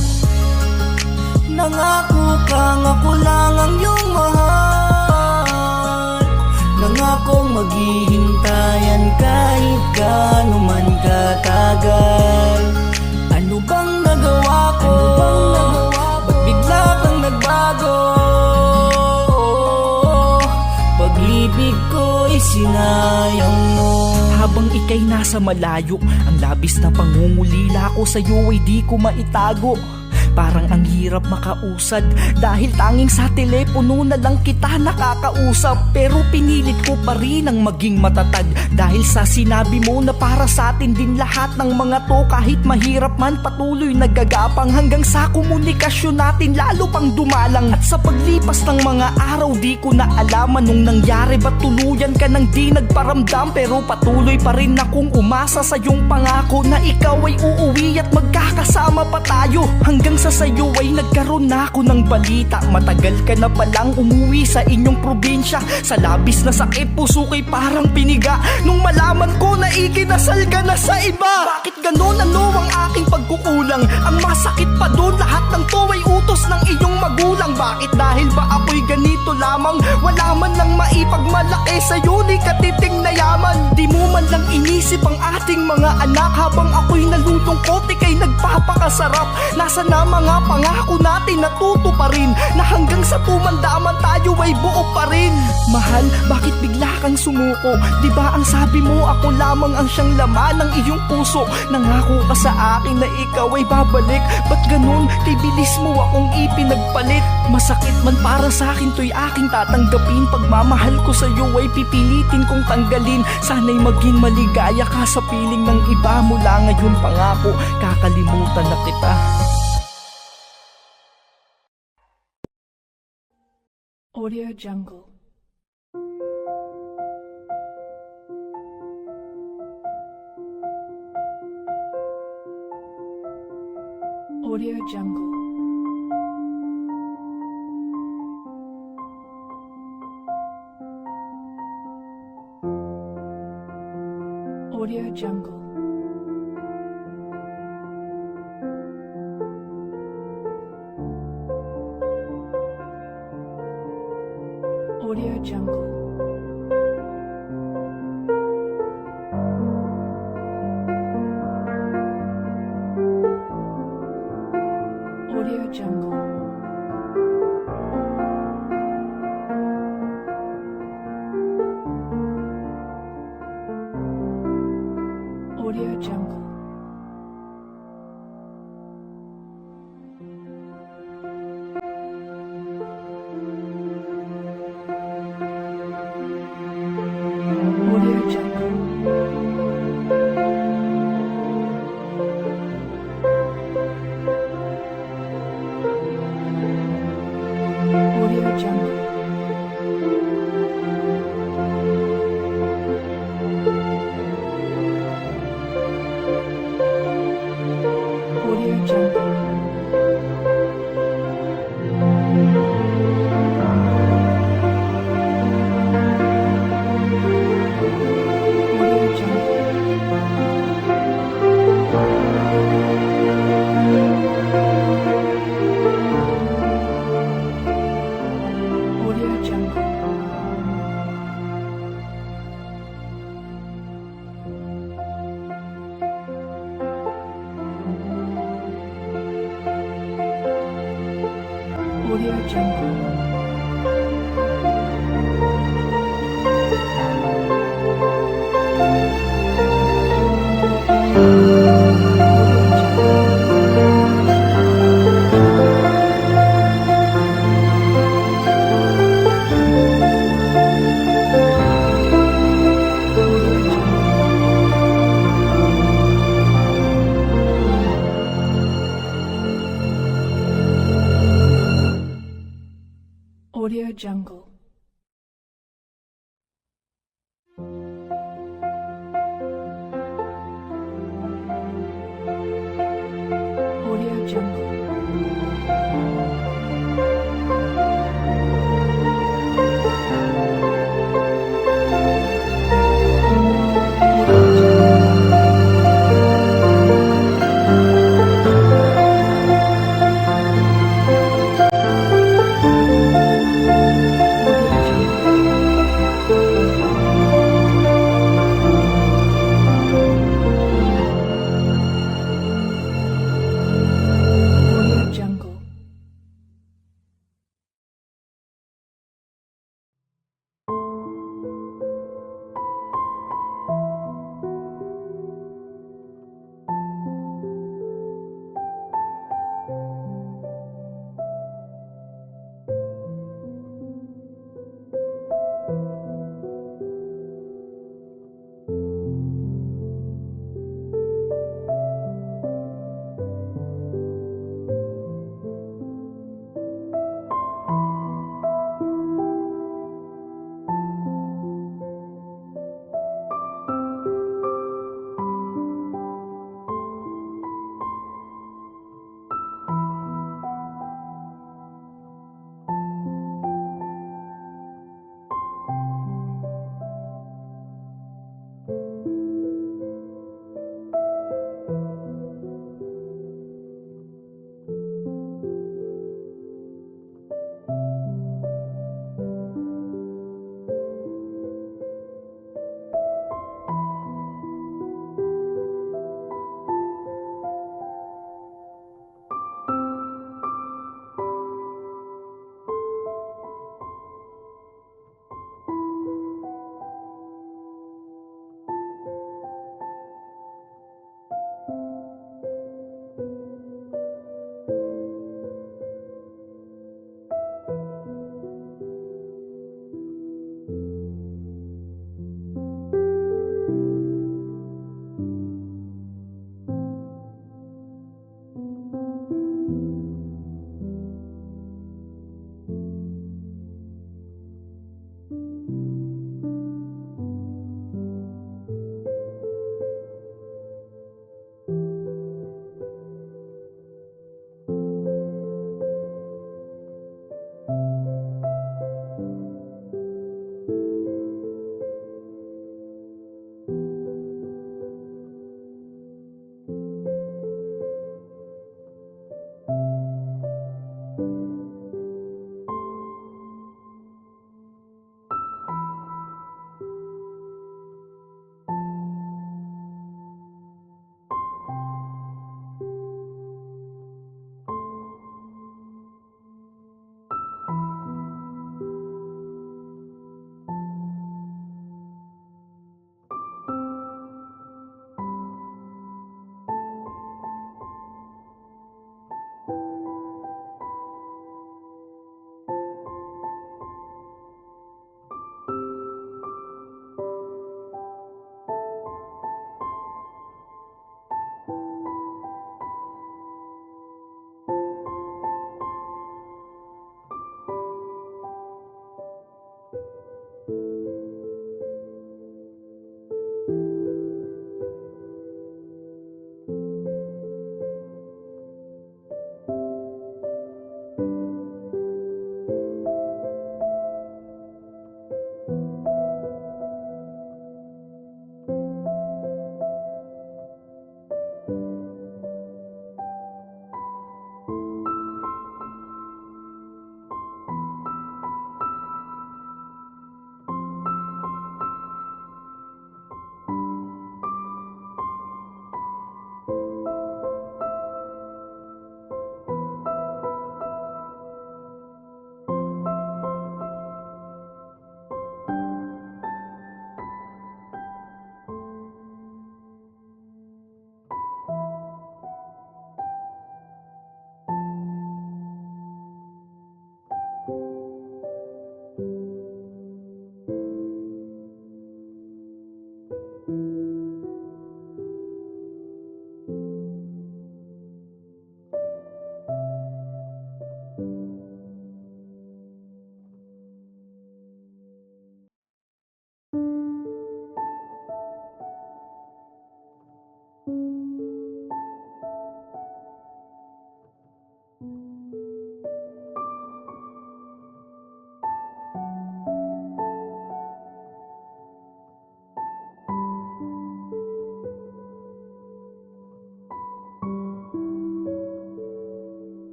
Nangako kang ako lang ang iyong mahal. Nangakong maghihintayan kahit gaano man katagal. Ano bang nagawa ko? Ba't bigla kang nagbago? Pag-ibig ko'y sinayang mo. Habang ika'y nasa malayo, ang labis na pangungulila ko sa'yo ay di ko maitago. Parang ang hirap makausad dahil tanging sa telepono na lang kita nakakausap. Pero pinilit ko pa rin ang maging matatag dahil sa sinabi mo na para sa atin din lahat ng mga to. Kahit mahirap man patuloy nagagapang hanggang sa komunikasyon natin lalo pang dumalang. At sa paglipas ng mga araw di ko na alaman nung nangyari ba't tuluyan ka nang di nagparamdam. Pero patuloy pa rin akong umasa sa iyong pangako na ikaw ay uuwi at magkakasama pa tayo. Hanggang sa sayo ay nagkaroon na ako ng balita. Matagal ka na palang umuwi sa inyong probinsya. Sa labis na sakit puso ko'y parang piniga nung malaman ko na ikinasal ka na sa iba. Bakit ganon? Ano ang aking pagkukulang? Ang masakit pa doon, lahat ng to ay utos ng iyong magulang. Bakit dahil ba ako'y ganito lamang? Wala man lang maipagmalaki sa'yo ni katiting na yaman. Di mo man lang inisip ang ating mga anak. Habang ako'y nalulungkot ika'y nagpapakasarap. Nasa na mga pangako natin natuto pa rin na hanggang sa tumandaman tayo ay buo pa rin. Mahal, bakit bigla kang sumuko? Di ba ang sabi mo ako lamang ang siyang laman ng iyong puso? Nangako ka sa akin na ikaw ay babalik. Ba't ganun? Kay bilis mo akong ipinagpalit. Masakit man para sa akin to'y aking tatanggapin. Pagmamahal ko sa iyo ay pipilitin kong tanggalin. Sana'y maging maligaya ka sa piling ng iba. Mula ngayon pangako, kakalimutan na kita. Audio Jungle. Audio Jungle. Audio Jungle. Audio Jungle. Audio Jungle. Audio Jungle. Audio Jungle. Audio Jungle. Audio Jungle. Audio Jungle.